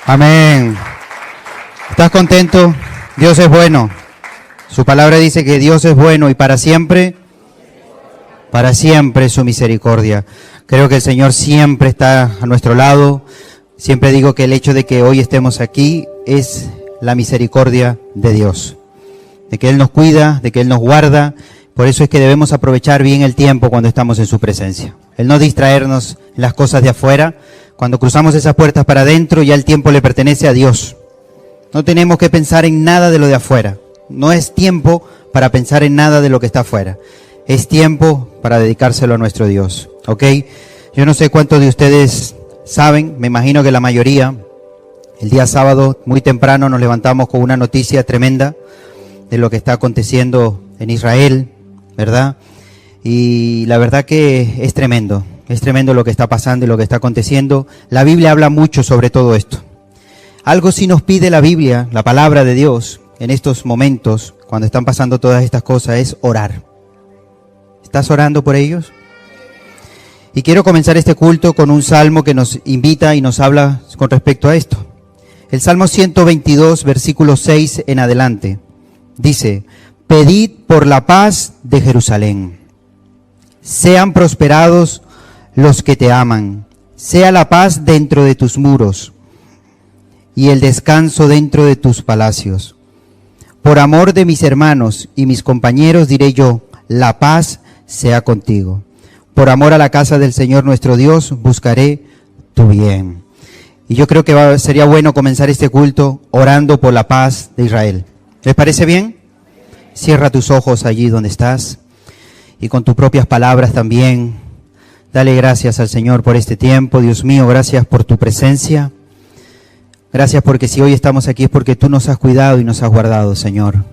Amén. ¿Estás contento? Dios es bueno. Su palabra dice que Dios es bueno y para siempre su misericordia. Creo que el Señor siempre está a nuestro lado. Siempre digo que el hecho de que hoy estemos aquí es la misericordia de Dios. De que Él nos cuida, de que Él nos guarda. Por eso es que debemos aprovechar bien el tiempo cuando estamos en su presencia. El no distraernos en las cosas de afuera. Cuando cruzamos esas puertas para adentro, ya el tiempo le pertenece a Dios. No tenemos que pensar en nada de lo de afuera. No es tiempo para pensar en nada de lo que está afuera. Es tiempo para dedicárselo a nuestro Dios. ¿Ok? Yo no sé cuántos de ustedes saben, me imagino que la mayoría, el día sábado, muy temprano, nos levantamos con una noticia tremenda de lo que está aconteciendo en Israel, ¿verdad? Y la verdad que es tremendo lo que está pasando y lo que está aconteciendo. La Biblia habla mucho sobre todo esto. Algo sí nos pide la Biblia, la palabra de Dios, en estos momentos, cuando están pasando todas estas cosas, es orar. ¿Estás orando por ellos? Y quiero comenzar este culto con un salmo que nos invita y nos habla con respecto a esto. El Salmo 122, versículo 6 en adelante, dice: pedid por la paz de Jerusalén. Sean prosperados los que te aman. Sea la paz dentro de tus muros y el descanso dentro de tus palacios. Por amor de mis hermanos y mis compañeros diré yo, la paz sea contigo. Por amor a la casa del Señor nuestro Dios, buscaré tu bien. Y yo creo que sería bueno comenzar este culto orando por la paz de Israel. ¿Les parece bien? Cierra tus ojos allí donde estás y con tus propias palabras también. Dale gracias al Señor por este tiempo. Dios mío, gracias por tu presencia. Gracias porque si hoy estamos aquí es porque tú nos has cuidado y nos has guardado, Señor.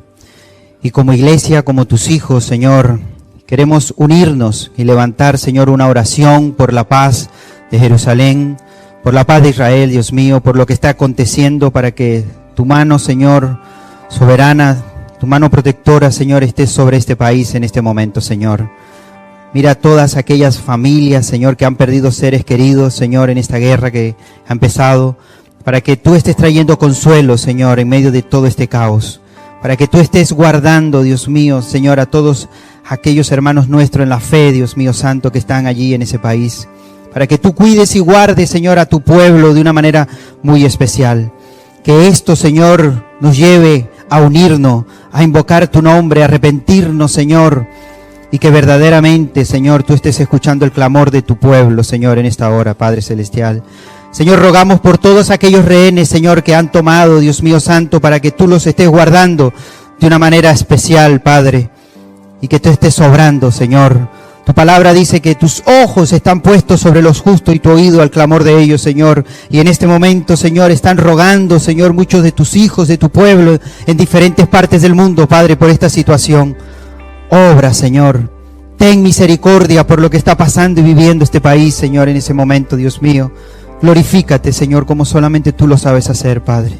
Y como iglesia, como tus hijos, Señor, queremos unirnos y levantar, Señor, una oración por la paz de Jerusalén, por la paz de Israel, Dios mío, por lo que está aconteciendo, para que tu mano, Señor, soberana, tu mano protectora, Señor, esté sobre este país en este momento, Señor. Mira todas aquellas familias, Señor, que han perdido seres queridos, Señor, en esta guerra que ha empezado, para que tú estés trayendo consuelo, Señor, en medio de todo este caos, para que tú estés guardando, Dios mío, Señor, a todos aquellos hermanos nuestros en la fe, Dios mío santo, que están allí en ese país, para que tú cuides y guardes, Señor, a tu pueblo de una manera muy especial. Que esto, Señor, nos lleve a unirnos, a invocar tu nombre, a arrepentirnos, Señor, y que verdaderamente, Señor, tú estés escuchando el clamor de tu pueblo, Señor, en esta hora, Padre Celestial. Señor, rogamos por todos aquellos rehenes, Señor, que han tomado, Dios mío santo, para que tú los estés guardando de una manera especial, Padre, y que tú estés obrando, Señor. Tu palabra dice que tus ojos están puestos sobre los justos y tu oído al clamor de ellos, Señor. Y en este momento, Señor, están rogando, Señor, muchos de tus hijos, de tu pueblo, en diferentes partes del mundo, Padre, por esta situación. Obra, Señor. Ten misericordia por lo que está pasando y viviendo este país, Señor, en ese momento, Dios mío. Glorifícate, Señor, como solamente tú lo sabes hacer, Padre.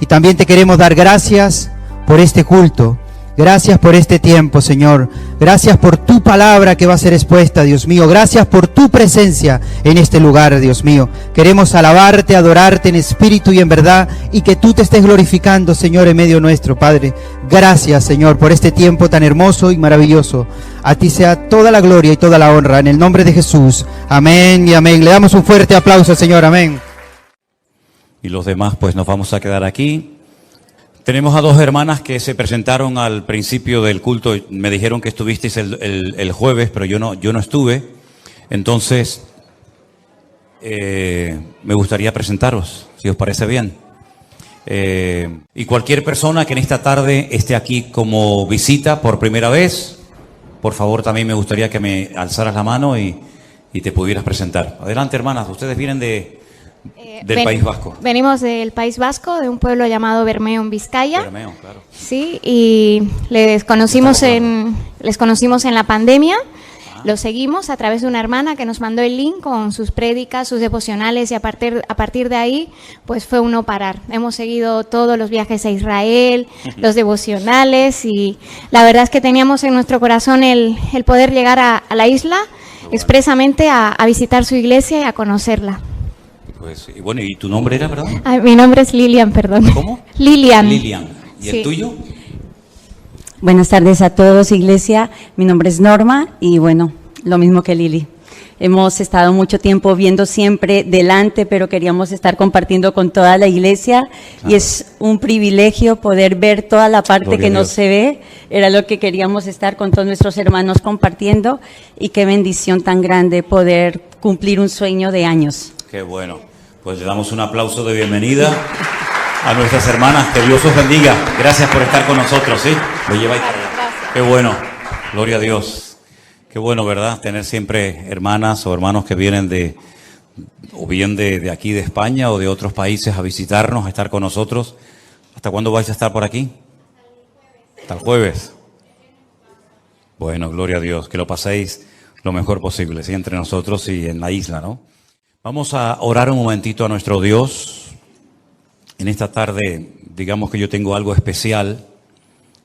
Y también te queremos dar gracias por este culto. Gracias por este tiempo, Señor. Gracias por tu palabra que va a ser expuesta, Dios mío. Gracias por tu presencia en este lugar, Dios mío. Queremos alabarte, adorarte en espíritu y en verdad, y que tú te estés glorificando, Señor, en medio nuestro, Padre. Gracias, Señor, por este tiempo tan hermoso y maravilloso. A ti sea toda la gloria y toda la honra, en el nombre de Jesús. Amén y amén. Le damos un fuerte aplauso, Señor. Amén. Y los demás, pues nos vamos a quedar aquí. Tenemos a dos hermanas que se presentaron al principio del culto. Me dijeron que estuvisteis el jueves, pero yo no estuve. Entonces, me gustaría presentaros, si os parece bien. Y cualquier persona que en esta tarde esté aquí como visita por primera vez, por favor, también me gustaría que me alzaras la mano y te pudieras presentar. Adelante, hermanas. Ustedes vienen del País Vasco. Venimos del País Vasco, de un pueblo llamado Bermeo, en Vizcaya. Bermeo, claro. Sí, y les conocimos en la pandemia. Lo seguimos a través de una hermana que nos mandó el link con sus prédicas, sus devocionales, y a partir de ahí, pues fue un no parar. Hemos seguido todos los viajes a Israel, los devocionales, y la verdad es que teníamos en nuestro corazón el poder llegar a la isla expresamente a visitar su iglesia y a conocerla. Pues, y bueno, ¿y tu nombre era, verdad? Ay, mi nombre es Lilian, perdón. ¿Cómo? Lilian. Lilian. ¿Y Sí. el tuyo? Buenas tardes a todos, iglesia. Mi nombre es Norma y bueno, lo mismo que Lili. Hemos estado mucho tiempo viendo siempre delante, pero queríamos estar compartiendo con toda la iglesia y es un privilegio poder ver toda la parte Gloria que a no Dios. se ve. Era lo que queríamos estar con todos nuestros hermanos compartiendo y qué bendición tan grande poder cumplir un sueño de años. Qué bueno. Pues le damos un aplauso de bienvenida a nuestras hermanas. Que Dios os bendiga. Gracias por estar con nosotros, ¿sí? Lo lleváis para allá. Qué bueno. Gloria a Dios. Qué bueno, ¿verdad? Tener siempre hermanas o hermanos que vienen o bien de aquí de España o de otros países a visitarnos, a estar con nosotros. ¿Hasta cuándo vais a estar por aquí? Hasta el jueves. Bueno, gloria a Dios. Que lo paséis lo mejor posible, ¿sí? Entre nosotros y en la isla, ¿no? Vamos a orar un momentito a nuestro Dios. En esta tarde, digamos que yo tengo algo especial.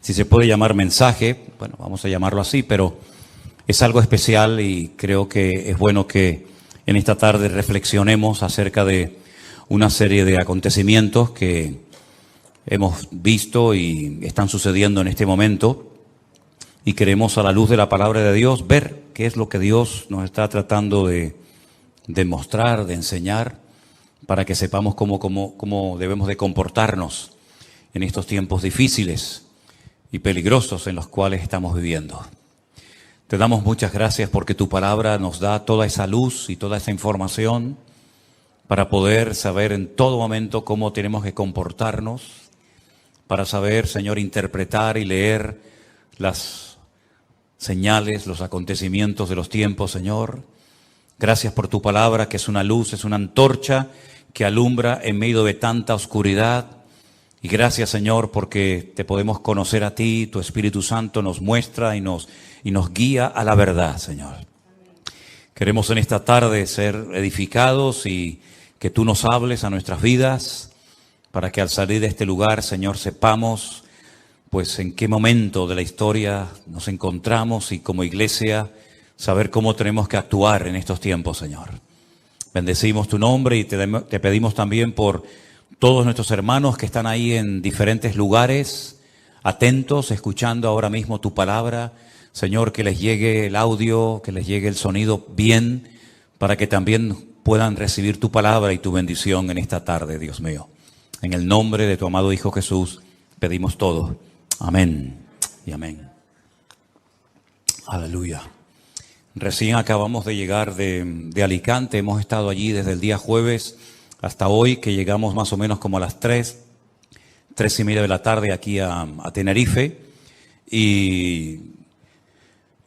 Si se puede llamar mensaje, bueno, vamos a llamarlo así, pero es algo especial y creo que es bueno que en esta tarde reflexionemos acerca de una serie de acontecimientos que hemos visto y están sucediendo en este momento y queremos a la luz de la palabra de Dios ver qué es lo que Dios nos está tratando de mostrar, de enseñar, para que sepamos cómo debemos de comportarnos en estos tiempos difíciles y peligrosos en los cuales estamos viviendo. Te damos muchas gracias porque tu palabra nos da toda esa luz y toda esa información para poder saber en todo momento cómo tenemos que comportarnos, para saber, Señor, interpretar y leer las señales, los acontecimientos de los tiempos, Señor. Gracias por tu palabra, que es una luz, es una antorcha que alumbra en medio de tanta oscuridad. Y gracias, Señor, porque te podemos conocer a ti, tu Espíritu Santo nos muestra y nos guía a la verdad, Señor. Queremos en esta tarde ser edificados y que tú nos hables a nuestras vidas para que al salir de este lugar, Señor, sepamos pues en qué momento de la historia nos encontramos y como iglesia saber cómo tenemos que actuar en estos tiempos, Señor. Bendecimos tu nombre y te pedimos también por todos nuestros hermanos que están ahí en diferentes lugares, atentos, escuchando ahora mismo tu palabra. Señor, que les llegue el audio, que les llegue el sonido bien, para que también puedan recibir tu palabra y tu bendición en esta tarde, Dios mío. En el nombre de tu amado Hijo Jesús, pedimos todo. Amén y amén. Aleluya. Recién acabamos de llegar de Alicante, hemos estado allí desde el día jueves hasta hoy, que llegamos más o menos como a las 3:30 de la tarde aquí a Tenerife, y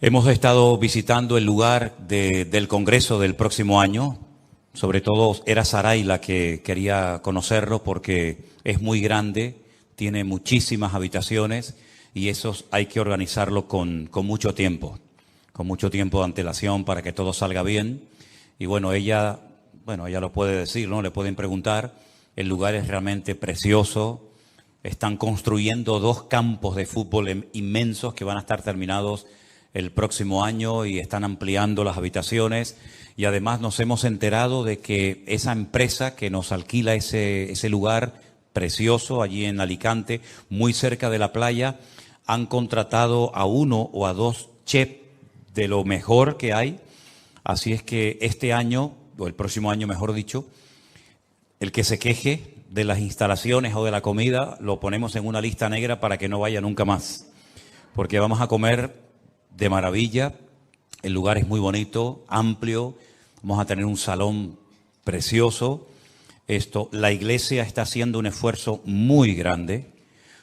hemos estado visitando el lugar del Congreso del próximo año. Sobre todo era Saray la que quería conocerlo porque es muy grande, tiene muchísimas habitaciones y eso hay que organizarlo con mucho tiempo de antelación para que todo salga bien. Y bueno, ella lo puede decir, ¿no? Le pueden preguntar. El lugar es realmente precioso. Están construyendo 2 campos de fútbol inmensos que van a estar terminados el próximo año y están ampliando las habitaciones. Y además nos hemos enterado de que esa empresa que nos alquila ese lugar precioso allí en Alicante, muy cerca de la playa, han contratado a 1 o a 2 chefs de lo mejor que hay. Así es que este año, o el próximo año mejor dicho, el que se queje de las instalaciones o de la comida, lo ponemos en una lista negra para que no vaya nunca más. Porque vamos a comer de maravilla, el lugar es muy bonito, amplio, vamos a tener un salón precioso. La iglesia está haciendo un esfuerzo muy grande,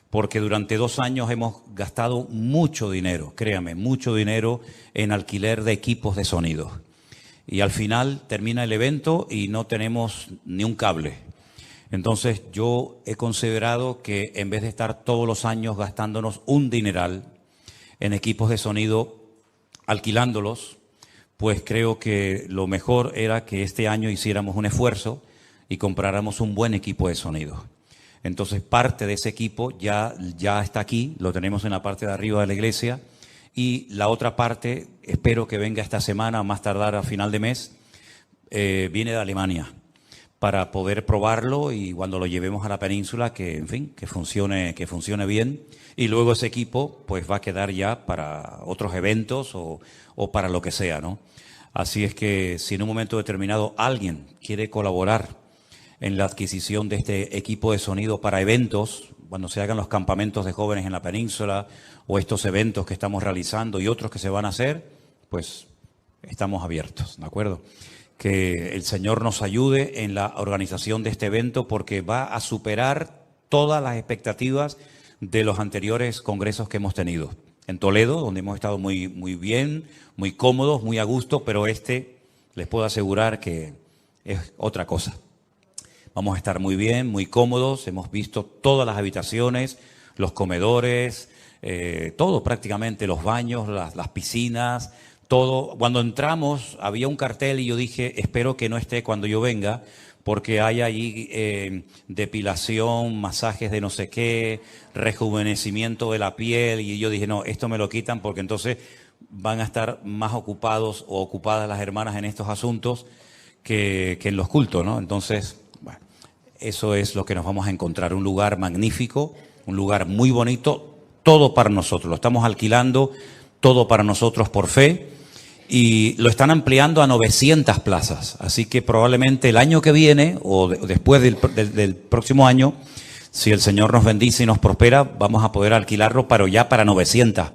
porque durante 2 años hemos gastado mucho dinero, créame, mucho dinero en alquiler de equipos de sonido. Y al final termina el evento y no tenemos ni un cable. Entonces yo he considerado que en vez de estar todos los años gastándonos un dineral en equipos de sonido, alquilándolos, pues creo que lo mejor era que este año hiciéramos un esfuerzo y compráramos un buen equipo de sonido. Entonces parte de ese equipo ya está aquí, lo tenemos en la parte de arriba de la iglesia, y la otra parte espero que venga esta semana, más tardar a final de mes, viene de Alemania. para poder probarlo y cuando lo llevemos a la península, que en fin, que funcione bien. Y luego ese equipo pues va a quedar ya para otros eventos o para lo que sea, ¿no? Así es que si en un momento determinado alguien quiere colaborar en la adquisición de este equipo de sonido para eventos, cuando se hagan los campamentos de jóvenes en la península o estos eventos que estamos realizando y otros que se van a hacer, pues estamos abiertos, ¿de acuerdo? Que el Señor nos ayude en la organización de este evento porque va a superar todas las expectativas de los anteriores congresos que hemos tenido. En Toledo, donde hemos estado muy bien, muy cómodos, muy a gusto, pero les puedo asegurar que es otra cosa. Vamos a estar muy bien, muy cómodos, hemos visto todas las habitaciones, los comedores, todo prácticamente, los baños, las piscinas, todo. Cuando entramos había un cartel y yo dije, espero que no esté cuando yo venga, porque hay allí depilación, masajes de no sé qué, rejuvenecimiento de la piel, y yo dije, no, esto me lo quitan porque entonces van a estar más ocupados o ocupadas las hermanas en estos asuntos que en los cultos, ¿no? Entonces, bueno, eso es lo que nos vamos a encontrar, un lugar magnífico, un lugar muy bonito, todo para nosotros, lo estamos alquilando, todo para nosotros por fe. Y lo están ampliando a 900 plazas, así que probablemente el año que viene o después del próximo año, si el Señor nos bendice y nos prospera, vamos a poder alquilarlo, pero ya para 900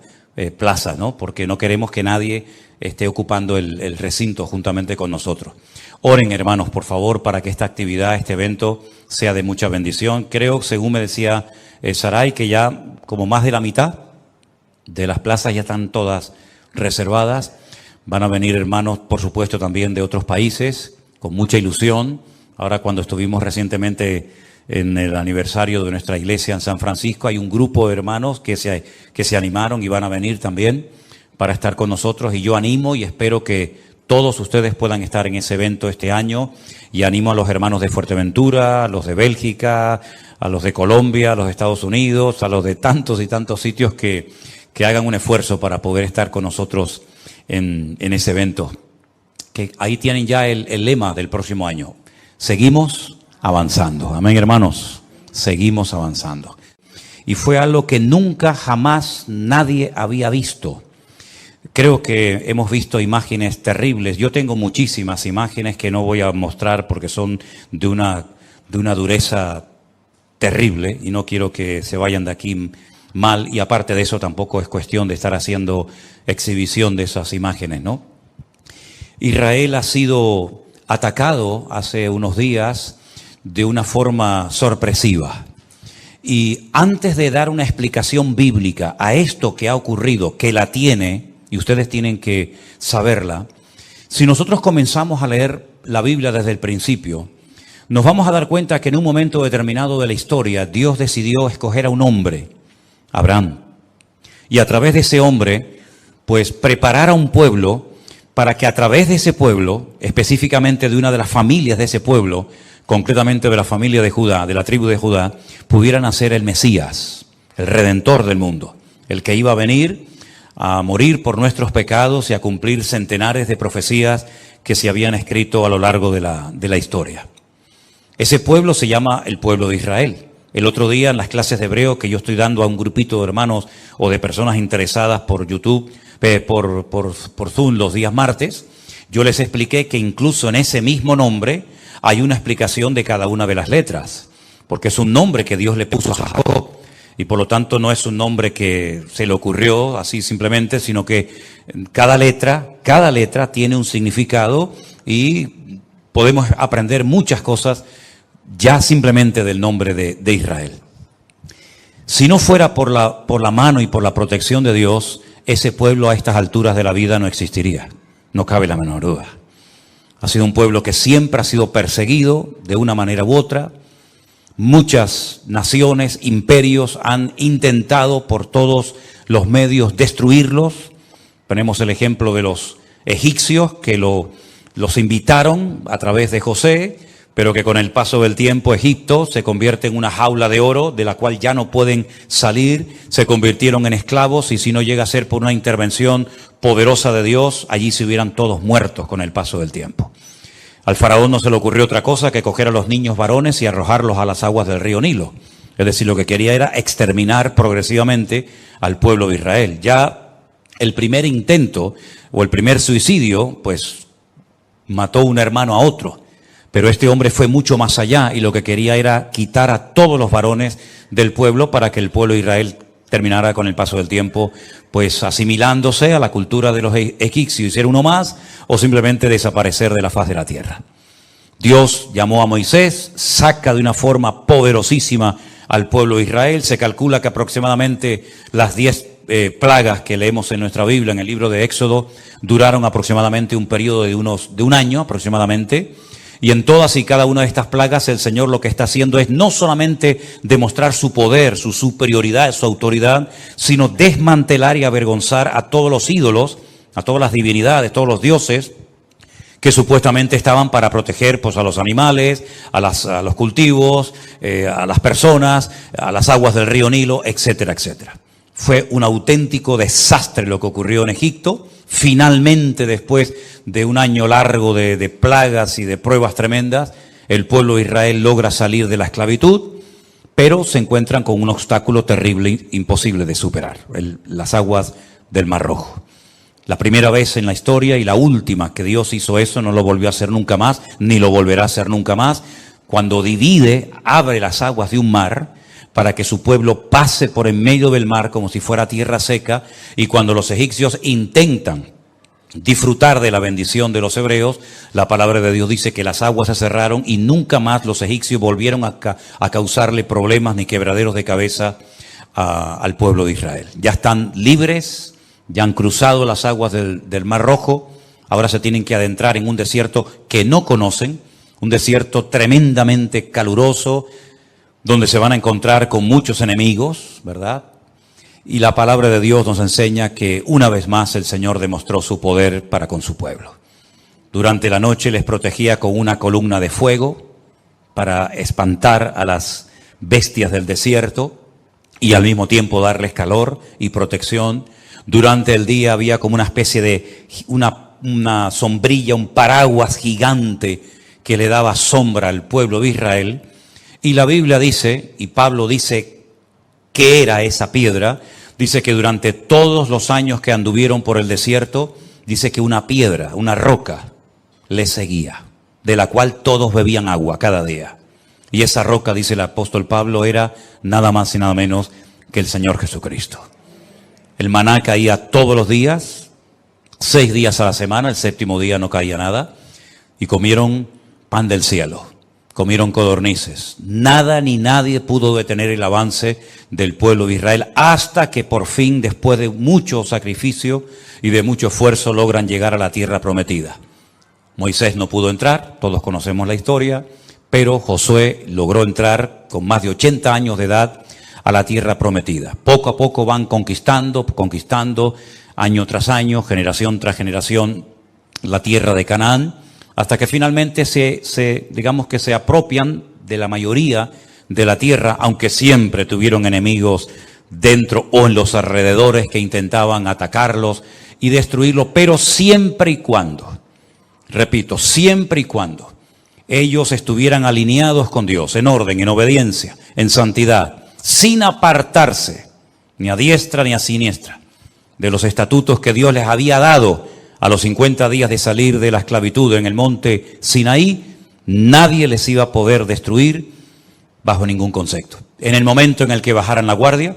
plazas, ¿no? Porque no queremos que nadie esté ocupando el recinto juntamente con nosotros. Oren, hermanos, por favor, para que esta actividad, este evento, sea de mucha bendición. Creo, según me decía Saray, que ya como más de la mitad de las plazas ya están todas reservadas. Van a venir hermanos, por supuesto, también de otros países, con mucha ilusión. Ahora, cuando estuvimos recientemente en el aniversario de nuestra iglesia en San Francisco, hay un grupo de hermanos que se animaron y van a venir también para estar con nosotros. Y yo animo y espero que todos ustedes puedan estar en ese evento este año. Y animo a los hermanos de Fuerteventura, a los de Bélgica, a los de Colombia, a los de Estados Unidos, a los de tantos y tantos sitios que hagan un esfuerzo para poder estar con nosotros en ese evento, que ahí tienen ya el lema del próximo año. Seguimos avanzando. Amén, hermanos. Seguimos avanzando. Y fue algo que nunca, jamás nadie había visto. Creo que hemos visto imágenes terribles. Yo tengo muchísimas imágenes que no voy a mostrar porque son de una dureza terrible y no quiero que se vayan de aquí mal, y aparte de eso tampoco es cuestión de estar haciendo exhibición de esas imágenes, ¿no? Israel ha sido atacado hace unos días de una forma sorpresiva. Y antes de dar una explicación bíblica a esto que ha ocurrido, que la tiene, y ustedes tienen que saberla, si nosotros comenzamos a leer la Biblia desde el principio, nos vamos a dar cuenta que en un momento determinado de la historia, Dios decidió escoger a un hombre, Abraham, y a través de ese hombre, pues preparar a un pueblo para que a través de ese pueblo, específicamente de una de las familias de ese pueblo, concretamente de la familia de Judá, de la tribu de Judá, pudiera nacer el Mesías, el Redentor del mundo, el que iba a venir a morir por nuestros pecados y a cumplir centenares de profecías que se habían escrito a lo largo de la historia. Ese pueblo se llama el pueblo de Israel. El otro día en las clases de hebreo que yo estoy dando a un grupito de hermanos o de personas interesadas por YouTube, por Zoom los días martes, yo les expliqué que incluso en ese mismo nombre hay una explicación de cada una de las letras, porque es un nombre que Dios le puso a Jacob y por lo tanto no es un nombre que se le ocurrió así simplemente, sino que cada letra tiene un significado y podemos aprender muchas cosas ya simplemente del nombre de Israel. Si no fuera por la mano y por la protección de Dios, ese pueblo a estas alturas de la vida no existiría. No cabe la menor duda. Ha sido un pueblo que siempre ha sido perseguido de una manera u otra. Muchas naciones, imperios han intentado por todos los medios destruirlos. Tenemos el ejemplo de los egipcios que los invitaron a través de José, pero que con el paso del tiempo Egipto se convierte en una jaula de oro de la cual ya no pueden salir, se convirtieron en esclavos y si no llega a ser por una intervención poderosa de Dios, allí se hubieran todos muertos con el paso del tiempo. Al faraón no se le ocurrió otra cosa que coger a los niños varones y arrojarlos a las aguas del río Nilo. Es decir, lo que quería era exterminar progresivamente al pueblo de Israel. Ya el primer intento o el primer suicidio, pues mató un hermano a otro. Pero este hombre fue mucho más allá y lo que quería era quitar a todos los varones del pueblo para que el pueblo de Israel terminara con el paso del tiempo, pues asimilándose a la cultura de los egipcios y ser uno más, o simplemente desaparecer de la faz de la tierra. Dios llamó a Moisés, saca de una forma poderosísima al pueblo de Israel. Se calcula que aproximadamente las 10 plagas que leemos en nuestra Biblia, en el libro de Éxodo, duraron aproximadamente un periodo de un año aproximadamente. Y en todas y cada una de estas plagas el Señor lo que está haciendo es no solamente demostrar su poder, su superioridad, su autoridad, sino desmantelar y avergonzar a todos los ídolos, a todas las divinidades, todos los dioses que supuestamente estaban para proteger pues, a los animales, a los cultivos, a las personas, a las aguas del río Nilo, etcétera, etcétera. Fue un auténtico desastre lo que ocurrió en Egipto. Finalmente, después de un año largo de plagas y de pruebas tremendas, el pueblo de Israel logra salir de la esclavitud, pero se encuentran con un obstáculo terrible, imposible de superar, las aguas del Mar Rojo. La primera vez en la historia y la última que Dios hizo eso, no lo volvió a hacer nunca más, ni lo volverá a hacer nunca más. Cuando divide, abre las aguas de un mar para que su pueblo pase por en medio del mar como si fuera tierra seca, y cuando los egipcios intentan disfrutar de la bendición de los hebreos, la palabra de Dios dice que las aguas se cerraron y nunca más los egipcios volvieron a causarle problemas ni quebraderos de cabeza al pueblo de Israel. Ya están libres, ya han cruzado las aguas del Mar Rojo, ahora se tienen que adentrar en un desierto que no conocen, un desierto tremendamente caluroso, donde se van a encontrar con muchos enemigos, ¿verdad? Y la palabra de Dios nos enseña que una vez más el Señor demostró su poder para con su pueblo. Durante la noche les protegía con una columna de fuego para espantar a las bestias del desierto y al mismo tiempo darles calor y protección. Durante el día había como una especie de una sombrilla, un paraguas gigante que le daba sombra al pueblo de Israel. Y la Biblia dice, y Pablo dice que era esa piedra, dice que durante todos los años que anduvieron por el desierto, dice que una piedra, una roca, les seguía, de la cual todos bebían agua cada día. Y esa roca, dice el apóstol Pablo, era nada más y nada menos que el Señor Jesucristo. El maná caía todos los días, 6 días a la semana, el 7º día no caía nada, y comieron pan del cielo. Comieron codornices. Nada ni nadie pudo detener el avance del pueblo de Israel hasta que por fin, después de mucho sacrificio y de mucho esfuerzo, logran llegar a la tierra prometida. Moisés no pudo entrar, todos conocemos la historia, pero Josué logró entrar con más de 80 años de edad a la tierra prometida. Poco a poco van conquistando, año tras año, generación tras generación, la tierra de Canaán, hasta que finalmente digamos que se apropian de la mayoría de la tierra, aunque siempre tuvieron enemigos dentro o en los alrededores que intentaban atacarlos y destruirlos, pero siempre y cuando, repito, siempre y cuando ellos estuvieran alineados con Dios, en orden, en obediencia, en santidad, sin apartarse ni a diestra ni a siniestra de los estatutos que Dios les había dado a los 50 días de salir de la esclavitud en el monte Sinaí. Nadie les iba a poder destruir bajo ningún concepto. En el momento en el que bajaran la guardia,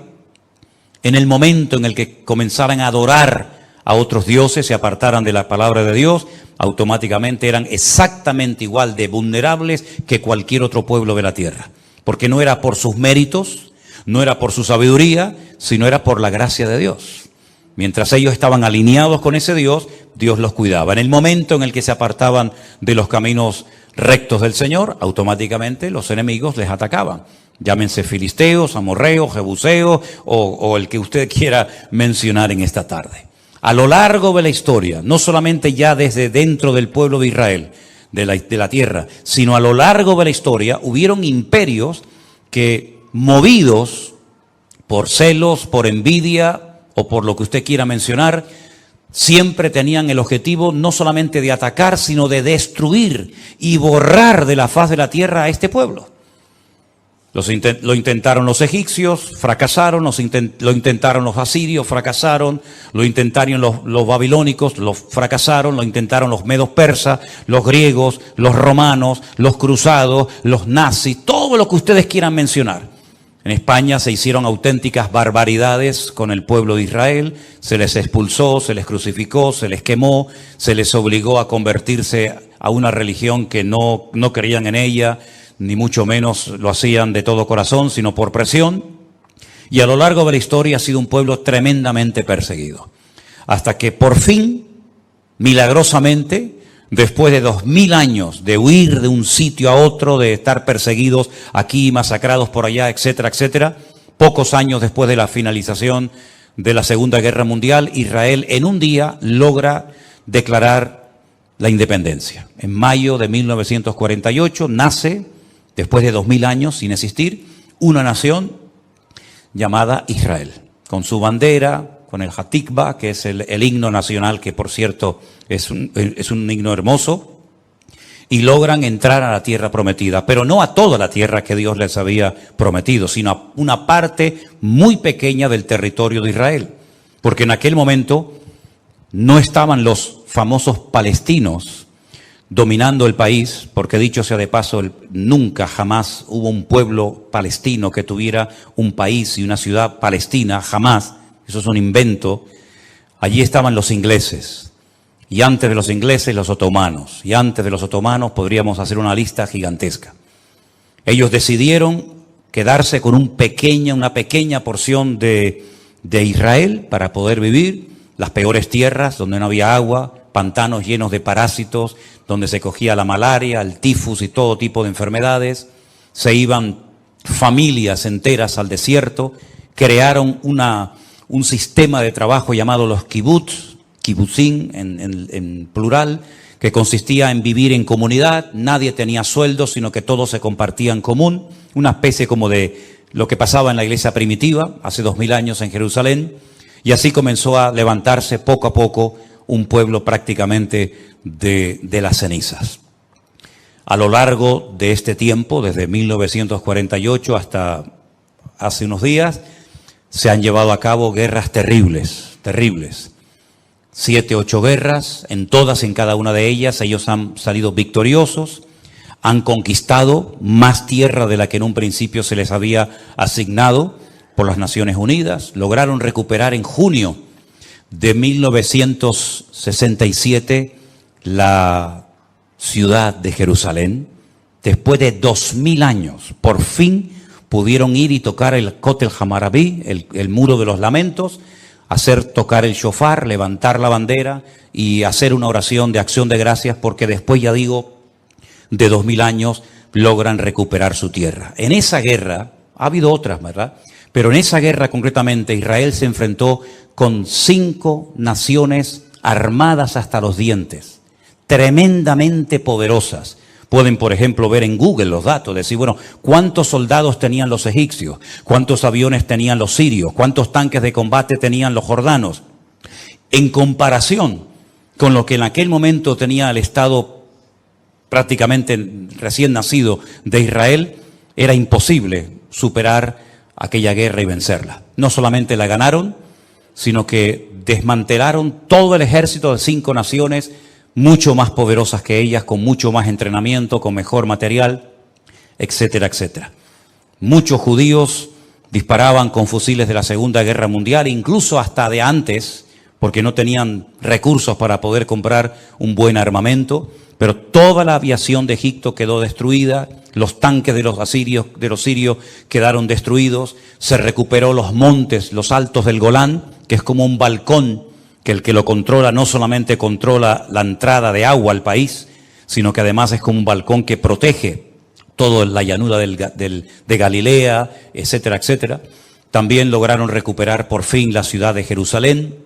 en el momento en el que comenzaran a adorar a otros dioses, se apartaran de la palabra de Dios, automáticamente eran exactamente igual de vulnerables que cualquier otro pueblo de la tierra. Porque no era por sus méritos, no era por su sabiduría, sino era por la gracia de Dios. Mientras ellos estaban alineados con ese Dios, Dios los cuidaba. En el momento en el que se apartaban de los caminos rectos del Señor, automáticamente los enemigos les atacaban. Llámense filisteos, amorreos, jebuseos o el que usted quiera mencionar en esta tarde. A lo largo de la historia, no solamente ya desde dentro del pueblo de Israel, de la tierra, sino a lo largo de la historia, hubieron imperios que, movidos por celos, por envidia o por lo que usted quiera mencionar, siempre tenían el objetivo no solamente de atacar, sino de destruir y borrar de la faz de la tierra a este pueblo. Lo intentaron los egipcios, fracasaron, lo intentaron los asirios, fracasaron, lo intentaron los babilónicos, fracasaron, lo intentaron los medos persas, los griegos, los romanos, los cruzados, los nazis, todo lo que ustedes quieran mencionar. En España se hicieron auténticas barbaridades con el pueblo de Israel, se les expulsó, se les crucificó, se les quemó, se les obligó a convertirse a una religión que no creían en ella, ni mucho menos lo hacían de todo corazón, sino por presión. Y a lo largo de la historia ha sido un pueblo tremendamente perseguido. Hasta que por fin, milagrosamente, después de 2000 años de huir de un sitio a otro, de estar perseguidos aquí, masacrados por allá, etcétera, etcétera, pocos años después de la finalización de la Segunda Guerra Mundial, Israel en un día logra declarar la independencia. En mayo de 1948 nace, después de 2000 años sin existir, una nación llamada Israel, con su bandera, con el Hatikva, que es el himno nacional, que por cierto es un himno hermoso, y logran entrar a la tierra prometida, pero no a toda la tierra que Dios les había prometido, sino a una parte muy pequeña del territorio de Israel, porque en aquel momento no estaban los famosos palestinos dominando el país, porque dicho sea de paso, nunca jamás hubo un pueblo palestino que tuviera un país y una ciudad palestina, jamás, eso es un invento. Allí estaban los ingleses, y antes de los ingleses los otomanos, y antes de los otomanos podríamos hacer una lista gigantesca. Ellos decidieron quedarse con una pequeña porción de Israel para poder vivir, las peores tierras donde no había agua, pantanos llenos de parásitos, donde se cogía la malaria, el tifus y todo tipo de enfermedades. Se iban familias enteras al desierto, crearon un sistema de trabajo llamado los kibutzim en plural, que consistía en vivir en comunidad, nadie tenía sueldo, sino que todo se compartía en común, una especie como de lo que pasaba en la iglesia primitiva, hace 2000 años en Jerusalén, y así comenzó a levantarse poco a poco un pueblo prácticamente de las cenizas. A lo largo de este tiempo, desde 1948 hasta hace unos días, se han llevado a cabo guerras terribles. 7, 8 guerras, en cada una de ellas ellos han salido victoriosos, han conquistado más tierra de la que en un principio se les había asignado por las Naciones Unidas, lograron recuperar en junio de 1967 la ciudad de Jerusalén. Después de 2000 años, por fin pudieron ir y tocar el Kotel Hamarabí, el muro de los lamentos, hacer tocar el shofar, levantar la bandera y hacer una oración de acción de gracias, porque después, ya digo, de 2000 años logran recuperar su tierra. En esa guerra, ha habido otras, ¿verdad? Pero en esa guerra concretamente Israel se enfrentó con 5 naciones armadas hasta los dientes, tremendamente poderosas. Pueden, por ejemplo, ver en Google los datos, decir, bueno, ¿cuántos soldados tenían los egipcios? ¿Cuántos aviones tenían los sirios? ¿Cuántos tanques de combate tenían los jordanos? En comparación con lo que en aquel momento tenía el Estado prácticamente recién nacido de Israel, era imposible superar aquella guerra y vencerla. No solamente la ganaron, sino que desmantelaron todo el ejército de 5 naciones mucho más poderosas que ellas, con mucho más entrenamiento, con mejor material, etcétera, etcétera. Muchos judíos disparaban con fusiles de la Segunda Guerra Mundial, incluso hasta de antes, porque no tenían recursos para poder comprar un buen armamento, pero toda la aviación de Egipto quedó destruida, los tanques de los sirios quedaron destruidos, se recuperó los montes, los altos del Golán, que es como un balcón, que el que lo controla no solamente controla la entrada de agua al país, sino que además es como un balcón que protege toda la llanura de Galilea, etcétera, etcétera. También lograron recuperar por fin la ciudad de Jerusalén,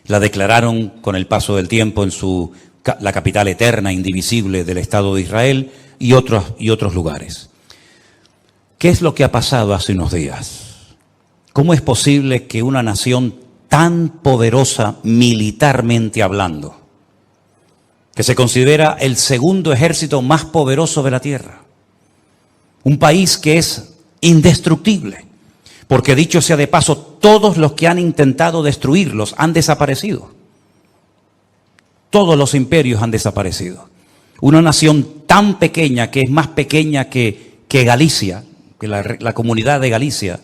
la declararon con el paso del tiempo en la capital eterna, indivisible del Estado de Israel, y otros lugares. ¿Qué es lo que ha pasado hace unos días? ¿Cómo es posible que una nación tan poderosa militarmente hablando, que se considera el segundo ejército más poderoso de la tierra. Un país que es indestructible, porque dicho sea de paso, todos los que han intentado destruirlos han desaparecido. Todos los imperios han desaparecido. Una nación tan pequeña, que es más pequeña que Galicia, que la comunidad de Galicia,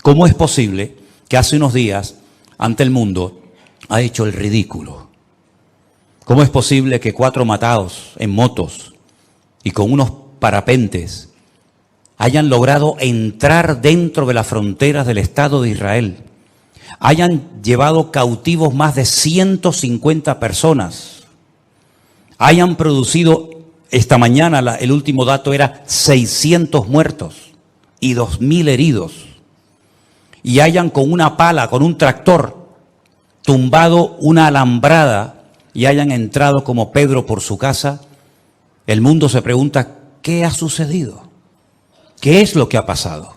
¿cómo es posible que hace unos días, ante el mundo, ha hecho el ridículo? ¿Cómo es posible que 4 matados en motos y con unos parapentes hayan logrado entrar dentro de las fronteras del Estado de Israel? Hayan llevado cautivos más de 150 personas. Hayan producido, esta mañana el último dato era 600 muertos y 2.000 heridos. Y hayan con una pala, con un tractor, tumbado una alambrada y hayan entrado como Pedro por su casa. El mundo se pregunta, ¿qué ha sucedido? ¿Qué es lo que ha pasado?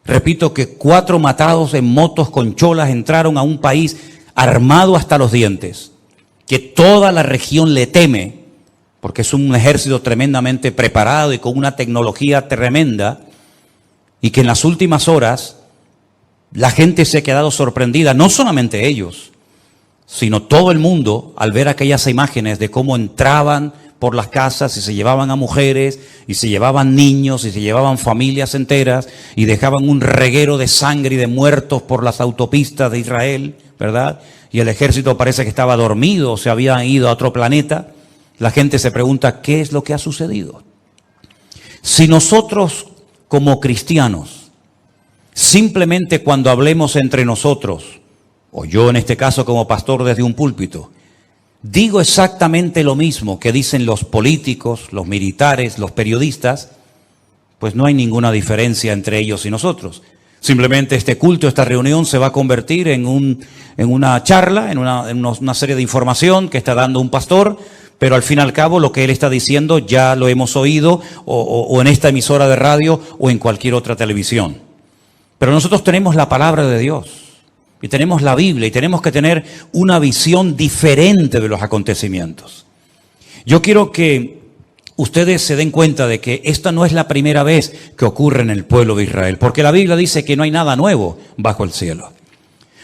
Repito que 4 matados en motos con cholas entraron a un país armado hasta los dientes, que toda la región le teme, porque es un ejército tremendamente preparado y con una tecnología tremenda, y que en las últimas horas la gente se ha quedado sorprendida, no solamente ellos, sino todo el mundo, al ver aquellas imágenes de cómo entraban por las casas y se llevaban a mujeres, y se llevaban niños, y se llevaban familias enteras, y dejaban un reguero de sangre y de muertos por las autopistas de Israel, ¿verdad? Y el ejército parece que estaba dormido, o se había ido a otro planeta. La gente se pregunta, ¿qué es lo que ha sucedido? Si nosotros, como cristianos, simplemente cuando hablemos entre nosotros, o yo en este caso como pastor desde un púlpito, digo exactamente lo mismo que dicen los políticos, los militares, los periodistas, pues no hay ninguna diferencia entre ellos y nosotros. Simplemente este culto, esta reunión se va a convertir en una charla, en una serie de información que está dando un pastor, pero al fin y al cabo lo que él está diciendo ya lo hemos oído o en esta emisora de radio o en cualquier otra televisión. Pero nosotros tenemos la palabra de Dios. Y tenemos la Biblia y tenemos que tener una visión diferente de los acontecimientos. Yo quiero que ustedes se den cuenta de que esta no es la primera vez que ocurre en el pueblo de Israel, porque la Biblia dice que no hay nada nuevo bajo el cielo.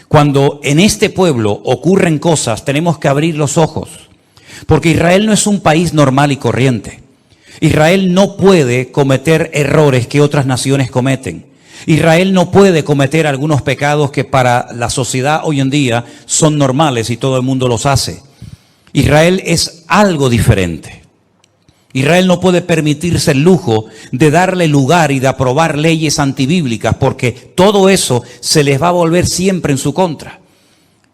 Cuando en este pueblo ocurren cosas, tenemos que abrir los ojos, porque Israel no es un país normal y corriente. Israel no puede cometer errores que otras naciones cometen. Israel no puede cometer algunos pecados que para la sociedad hoy en día son normales y todo el mundo los hace. Israel es algo diferente. Israel no puede permitirse el lujo de darle lugar y de aprobar leyes antibíblicas, porque todo eso se les va a volver siempre en su contra.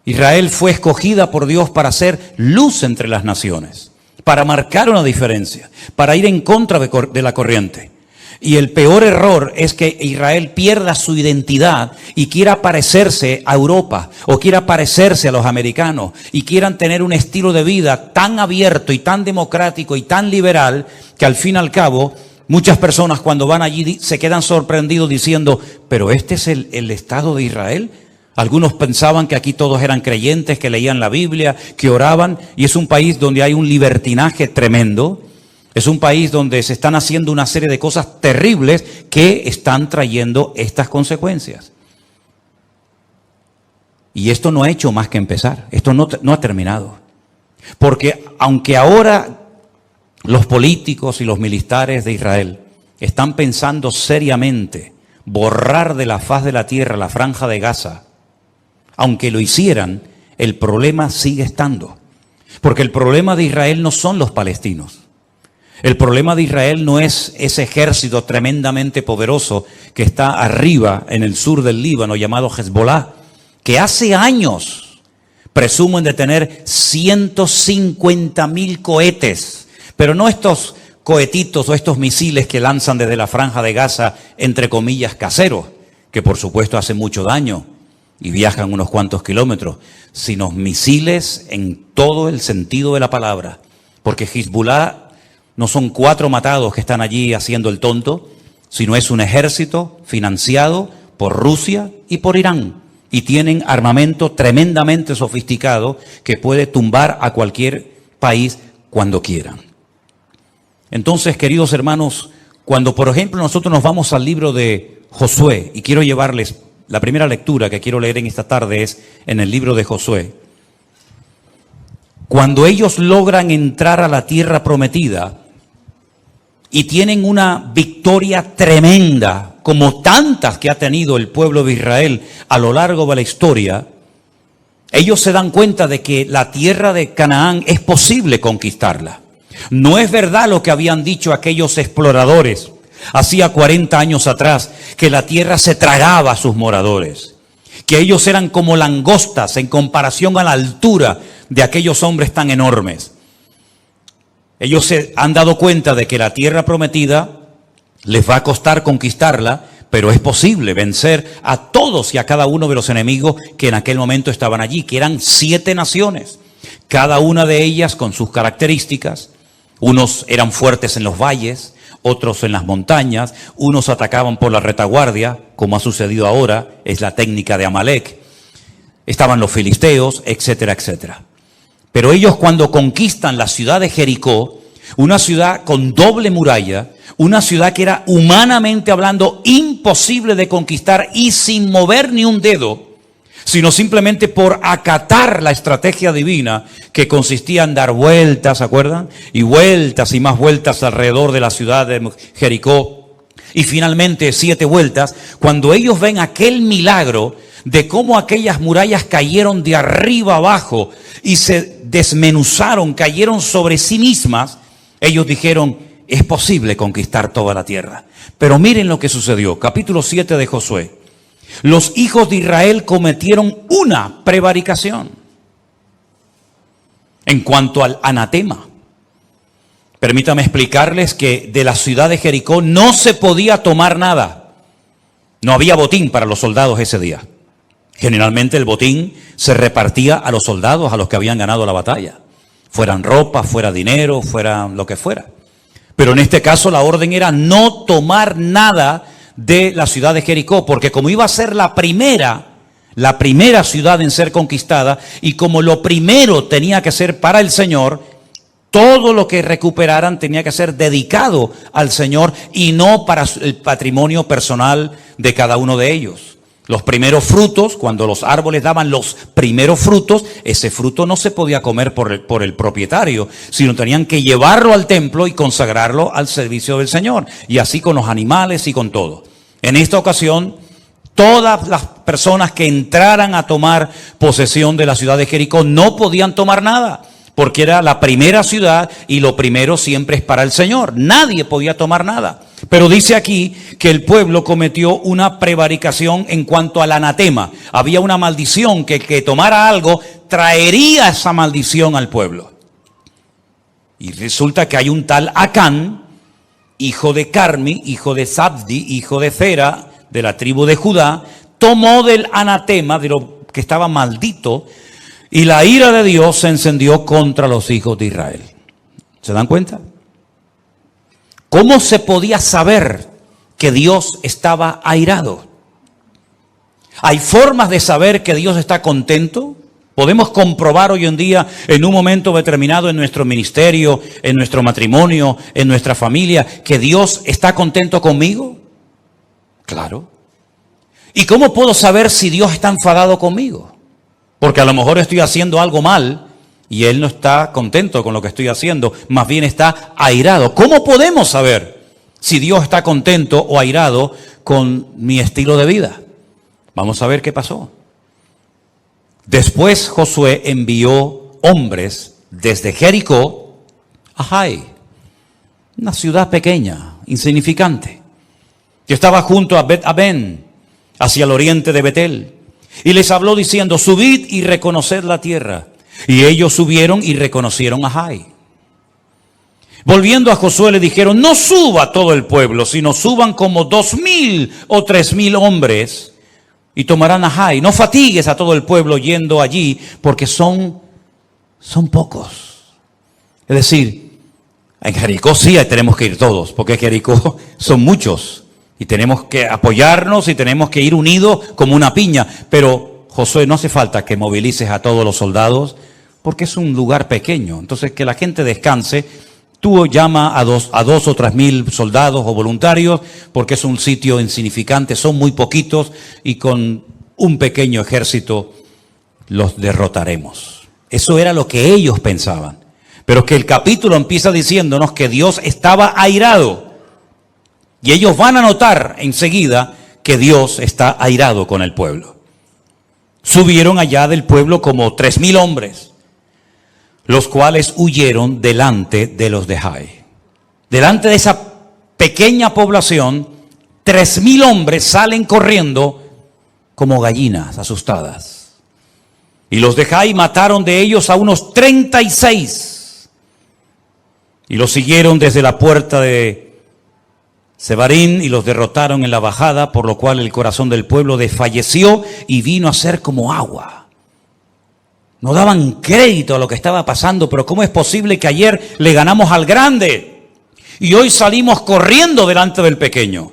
Israel fue escogida por Dios para ser luz entre las naciones, para marcar una diferencia, para ir en contra de la corriente. Y el peor error es que Israel pierda su identidad y quiera parecerse a Europa o quiera parecerse a los americanos y quieran tener un estilo de vida tan abierto y tan democrático y tan liberal que al fin y al cabo muchas personas cuando van allí se quedan sorprendidos diciendo, ¿pero este es el Estado de Israel? Algunos pensaban que aquí todos eran creyentes, que leían la Biblia, que oraban, y es un país donde hay un libertinaje tremendo. Es un país donde se están haciendo una serie de cosas terribles que están trayendo estas consecuencias. Y esto no ha hecho más que empezar. Esto no ha terminado. Porque aunque ahora los políticos y los militares de Israel están pensando seriamente borrar de la faz de la tierra la franja de Gaza, aunque lo hicieran, el problema sigue estando. Porque el problema de Israel no son los palestinos. El problema de Israel no es ese ejército tremendamente poderoso que está arriba en el sur del Líbano llamado Hezbollah, que hace años presumen de tener 150.000 cohetes, pero no estos cohetitos o estos misiles que lanzan desde la franja de Gaza, entre comillas, caseros, que por supuesto hacen mucho daño y viajan unos cuantos kilómetros, sino misiles en todo el sentido de la palabra, porque Hezbollah no son 4 matados que están allí haciendo el tonto, sino es un ejército financiado por Rusia y por Irán, y tienen armamento tremendamente sofisticado que puede tumbar a cualquier país cuando quieran. Entonces, queridos hermanos, cuando por ejemplo nosotros nos vamos al libro de Josué, y quiero llevarles, la primera lectura que quiero leer en esta tarde es en el libro de Josué. Cuando ellos logran entrar a la tierra prometida y tienen una victoria tremenda, como tantas que ha tenido el pueblo de Israel a lo largo de la historia, ellos se dan cuenta de que la tierra de Canaán es posible conquistarla. No es verdad lo que habían dicho aquellos exploradores hacía 40 años atrás, que la tierra se tragaba a sus moradores, que ellos eran como langostas en comparación a la altura de aquellos hombres tan enormes. Ellos se han dado cuenta de que la tierra prometida les va a costar conquistarla, pero es posible vencer a todos y a cada uno de los enemigos que en aquel momento estaban allí, que eran 7 naciones, cada una de ellas con sus características. Unos eran fuertes en los valles, otros en las montañas, unos atacaban por la retaguardia, como ha sucedido ahora, es la técnica de Amalek. Estaban los filisteos, etcétera, etcétera. Pero ellos cuando conquistan la ciudad de Jericó, una ciudad con doble muralla, una ciudad que era humanamente hablando imposible de conquistar y sin mover ni un dedo, sino simplemente por acatar la estrategia divina que consistía en dar vueltas, ¿se acuerdan? Y más vueltas alrededor de la ciudad de Jericó. Y finalmente 7 vueltas, cuando ellos ven aquel milagro de cómo aquellas murallas cayeron de arriba abajo y se desmenuzaron, cayeron sobre sí mismas, ellos dijeron, es posible conquistar toda la tierra. Pero miren lo que sucedió, capítulo 7 de Josué. Los hijos de Israel cometieron una prevaricación en cuanto al anatema. Permítame explicarles que de la ciudad de Jericó no se podía tomar nada. No había botín para los soldados ese día. Generalmente el botín se repartía a los soldados, a los que habían ganado la batalla. Fueran ropa, fuera dinero, fuera lo que fuera. Pero en este caso la orden era no tomar nada de la ciudad de Jericó, porque como iba a ser la primera ciudad en ser conquistada, y como lo primero tenía que ser para el Señor, todo lo que recuperaran tenía que ser dedicado al Señor y no para el patrimonio personal de cada uno de ellos. Los primeros frutos, cuando los árboles daban los primeros frutos, ese fruto no se podía comer por el propietario, sino tenían que llevarlo al templo y consagrarlo al servicio del Señor. Y así con los animales y con todo. En esta ocasión, todas las personas que entraran a tomar posesión de la ciudad de Jericó no podían tomar nada, porque era la primera ciudad y lo primero siempre es para el Señor. Nadie podía tomar nada. Pero dice aquí que el pueblo cometió una prevaricación en cuanto al anatema. Había una maldición que el que tomara algo traería esa maldición al pueblo. Y resulta que hay un tal Acán, hijo de Carmi, hijo de Zabdi, hijo de Zera, de la tribu de Judá, tomó del anatema, de lo que estaba maldito, y la ira de Dios se encendió contra los hijos de Israel. ¿Se dan cuenta? ¿Cómo se podía saber que Dios estaba airado? ¿Hay formas de saber que Dios está contento? ¿Podemos comprobar hoy en día, en un momento determinado en nuestro ministerio, en nuestro matrimonio, en nuestra familia, que Dios está contento conmigo? Claro. ¿Y cómo puedo saber si Dios está enfadado conmigo? Porque a lo mejor estoy haciendo algo mal y Él no está contento con lo que estoy haciendo, más bien está airado. ¿Cómo podemos saber si Dios está contento o airado con mi estilo de vida? Vamos a ver qué pasó. Después Josué envió hombres desde Jericó a Jai, una ciudad pequeña, insignificante, que estaba junto a Bet-Aben, hacia el oriente de Betel. Y les habló diciendo, subid y reconoced la tierra. Y ellos subieron y reconocieron a Jai. Volviendo a Josué le dijeron, no suba todo el pueblo, sino suban como 2,000 o 3,000 hombres y tomarán a Jai. No fatigues a todo el pueblo yendo allí, porque son pocos. Es decir, en Jericó sí tenemos que ir todos, porque en Jericó son muchos. Y tenemos que apoyarnos y tenemos que ir unidos como una piña. Pero Josué, no hace falta que movilices a todos los soldados, porque es un lugar pequeño. Entonces, que la gente descanse. Tú llama a dos o 3,000 soldados o voluntarios, porque es un sitio insignificante, son muy poquitos, y con un pequeño ejército los derrotaremos. Eso era lo que ellos pensaban. Pero que el capítulo empieza diciéndonos que Dios estaba airado. Y ellos van a notar enseguida que Dios está airado con el pueblo. Subieron allá del pueblo como 3,000 hombres, los cuales huyeron delante de los de Jai. Delante de esa pequeña población, 3,000 hombres salen corriendo como gallinas asustadas. Y los de Jai mataron de ellos a unos 36. Y los siguieron desde la puerta de Sebarín y los derrotaron en la bajada, por lo cual el corazón del pueblo desfalleció y vino a ser como agua. No daban crédito a lo que estaba pasando, pero ¿cómo es posible que ayer le ganamos al grande y hoy salimos corriendo delante del pequeño?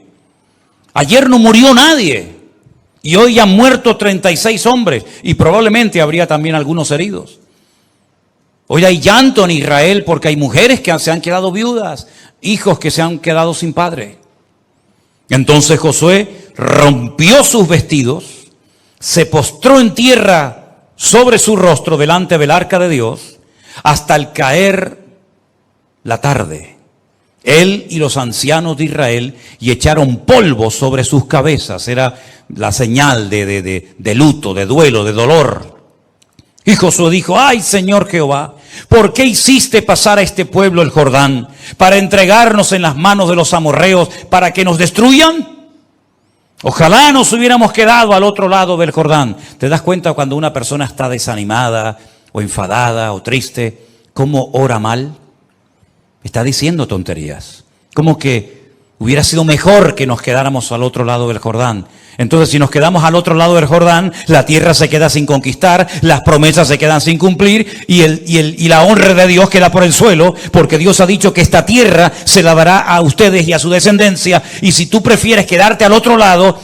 Ayer no murió nadie y hoy han muerto 36 hombres y probablemente habría también algunos heridos. Hoy hay llanto en Israel porque hay mujeres que se han quedado viudas, hijos que se han quedado sin padre. Entonces Josué rompió sus vestidos, se postró en tierra sobre su rostro delante del arca de Dios hasta el caer la tarde. Él y los ancianos de Israel, y echaron polvo sobre sus cabezas. Era la señal de luto, de duelo, de dolor. Y Josué dijo: ay, Señor Jehová, ¿por qué hiciste pasar a este pueblo el Jordán para entregarnos en las manos de los amorreos para que nos destruyan? Ojalá nos hubiéramos quedado al otro lado del Jordán. ¿Te das cuenta cuando una persona está desanimada o enfadada o triste, cómo ora mal? Está diciendo tonterías. Como que hubiera sido mejor que nos quedáramos al otro lado del Jordán. Entonces, si nos quedamos al otro lado del Jordán, la tierra se queda sin conquistar, las promesas se quedan sin cumplir y la honra de Dios queda por el suelo, porque Dios ha dicho que esta tierra se la dará a ustedes y a su descendencia, y si tú prefieres quedarte al otro lado,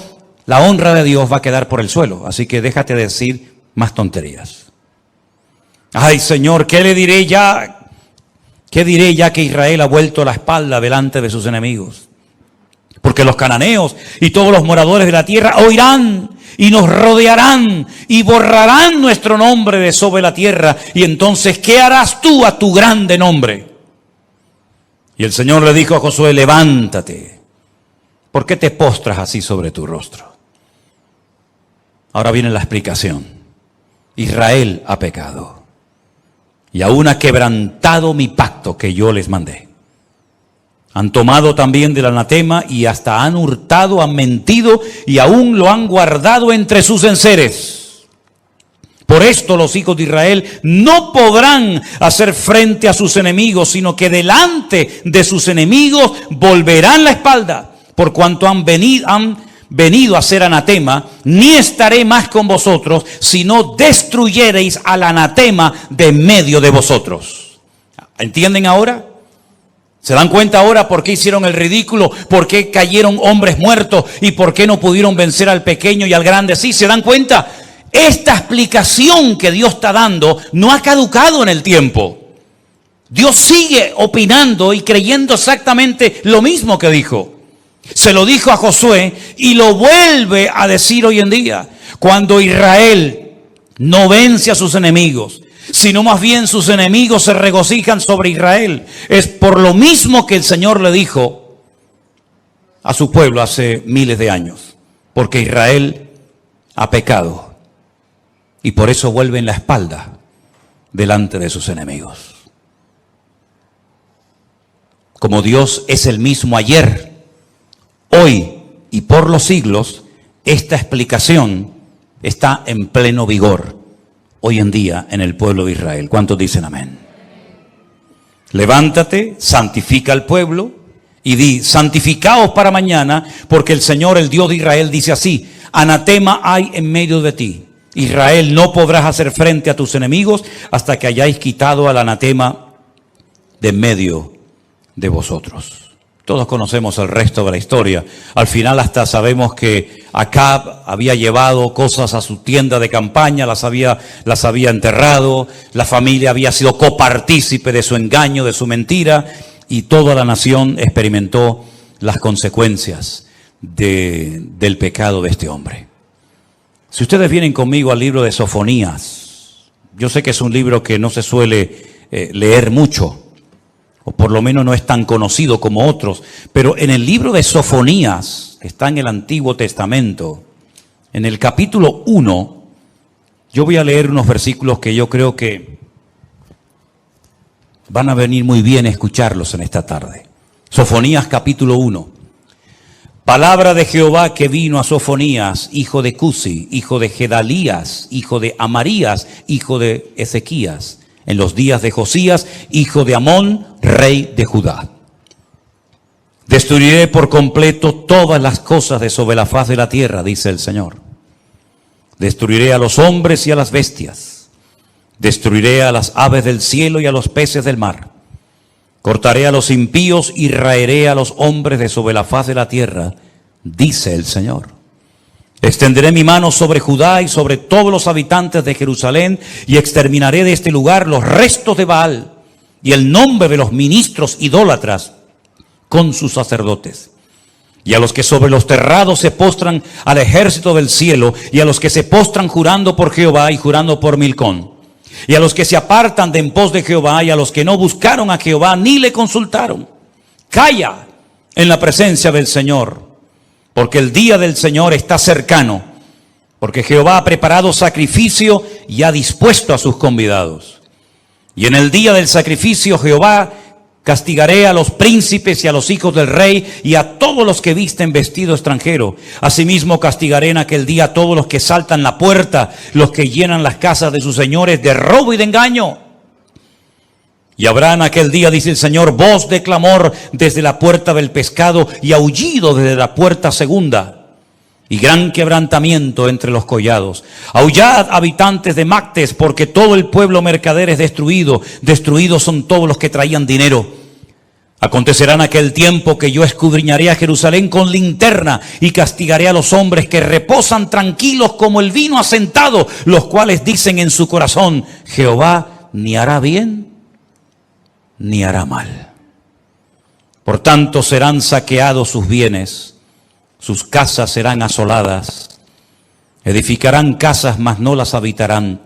la honra de Dios va a quedar por el suelo. Así que déjate de decir más tonterías. Ay, Señor, ¿qué le diré ya? ¿Qué diré ya que Israel ha vuelto la espalda delante de sus enemigos? Porque los cananeos y todos los moradores de la tierra oirán y nos rodearán y borrarán nuestro nombre de sobre la tierra. Y entonces, ¿qué harás tú a tu grande nombre? Y el Señor le dijo a Josué: levántate. ¿Por qué te postras así sobre tu rostro? Ahora viene la explicación. Israel ha pecado y aún ha quebrantado mi pacto que yo les mandé. Han tomado también del anatema y hasta han hurtado, han mentido y aún lo han guardado entre sus enseres. Por esto los hijos de Israel no podrán hacer frente a sus enemigos, sino que delante de sus enemigos volverán la espalda. Por cuanto han venido a ser anatema, ni estaré más con vosotros, si no destruyereis al anatema de medio de vosotros. ¿Entienden ahora? ¿Se dan cuenta ahora por qué hicieron el ridículo? ¿Por qué cayeron hombres muertos? ¿Y por qué no pudieron vencer al pequeño y al grande? Sí, ¿se dan cuenta? Esta explicación que Dios está dando no ha caducado en el tiempo. Dios sigue opinando y creyendo exactamente lo mismo que dijo. Se lo dijo a Josué y lo vuelve a decir hoy en día. Cuando Israel no vence a sus enemigos, sino más bien sus enemigos se regocijan sobre Israel, es por lo mismo que el Señor le dijo a su pueblo hace miles de años, porque Israel ha pecado y por eso vuelven la espalda delante de sus enemigos. Como Dios es el mismo ayer, hoy y por los siglos, esta explicación está en pleno vigor hoy en día en el pueblo de Israel. ¿Cuántos dicen amén? Levántate, santifica al pueblo y di: santificaos para mañana, porque el Señor, el Dios de Israel, dice así: anatema hay en medio de ti. Israel, no podrás hacer frente a tus enemigos hasta que hayáis quitado al anatema de en medio de vosotros. Todos conocemos el resto de la historia. Al final hasta sabemos que Acab había llevado cosas a su tienda de campaña, las había enterrado, la familia había sido copartícipe de su engaño, de su mentira, y toda la nación experimentó las consecuencias del pecado de este hombre. Si ustedes vienen conmigo al libro de Sofonías, yo sé que es un libro que no se suele leer mucho, o por lo menos no es tan conocido como otros, pero en el libro de Sofonías, que está en el Antiguo Testamento, en el capítulo 1, yo voy a leer unos versículos que yo creo que van a venir muy bien escucharlos en esta tarde. Sofonías capítulo 1. Palabra de Jehová que vino a Sofonías, hijo de Cusi, hijo de Gedalías, hijo de Amarías, hijo de Ezequías, en los días de Josías, hijo de Amón, rey de Judá. Destruiré por completo todas las cosas de sobre la faz de la tierra, dice el Señor. Destruiré a los hombres y a las bestias. Destruiré a las aves del cielo y a los peces del mar. Cortaré a los impíos y raeré a los hombres de sobre la faz de la tierra, dice el Señor. Extenderé mi mano sobre Judá y sobre todos los habitantes de Jerusalén y exterminaré de este lugar los restos de Baal y el nombre de los ministros idólatras con sus sacerdotes. Y a los que sobre los terrados se postran al ejército del cielo y a los que se postran jurando por Jehová y jurando por Milcón. Y a los que se apartan de en pos de Jehová y a los que no buscaron a Jehová ni le consultaron. Calla en la presencia del Señor, porque el día del Señor está cercano, porque Jehová ha preparado sacrificio y ha dispuesto a sus convidados. Y en el día del sacrificio Jehová castigaré a los príncipes y a los hijos del rey y a todos los que visten vestido extranjero. Asimismo castigaré en aquel día a todos los que saltan la puerta, los que llenan las casas de sus señores de robo y de engaño. Y habrá en aquel día, dice el Señor, voz de clamor desde la puerta del pescado y aullido desde la puerta segunda. Y gran quebrantamiento entre los collados. Aullad, habitantes de Mactes, porque todo el pueblo mercader es destruido. Destruidos son todos los que traían dinero. Acontecerá en aquel tiempo que yo escudriñaré a Jerusalén con linterna y castigaré a los hombres que reposan tranquilos como el vino asentado, los cuales dicen en su corazón, Jehová ni hará bien ni hará mal. Por tanto serán saqueados sus bienes, sus casas serán asoladas, edificarán casas, mas no las habitarán,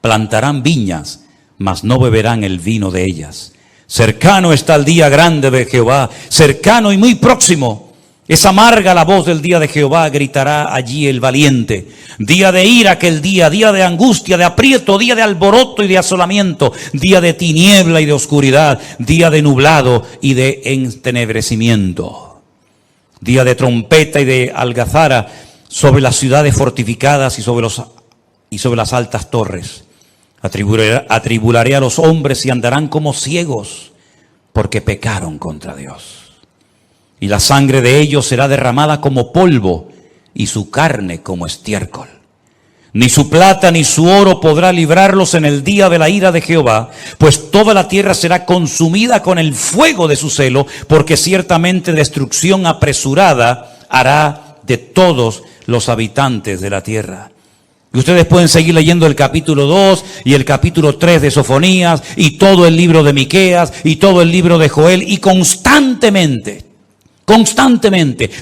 plantarán viñas, mas no beberán el vino de ellas. Cercano está el día grande de Jehová, cercano y muy próximo. Es amarga la voz del día de Jehová, gritará allí el valiente. Día de ira aquel día de angustia, de aprieto, día de alboroto y de asolamiento, día de tiniebla y de oscuridad, día de nublado y de entenebrecimiento. Día de trompeta y de algazara sobre las ciudades fortificadas y sobre las altas torres. Atribularé a los hombres y andarán como ciegos, porque pecaron contra Dios. Y la sangre de ellos será derramada como polvo, y su carne como estiércol. Ni su plata ni su oro podrá librarlos en el día de la ira de Jehová, pues toda la tierra será consumida con el fuego de su celo, porque ciertamente destrucción apresurada hará de todos los habitantes de la tierra. Y ustedes pueden seguir leyendo el capítulo 2 y el capítulo 3 de Sofonías y todo el libro de Miqueas y todo el libro de Joel, y constantemente,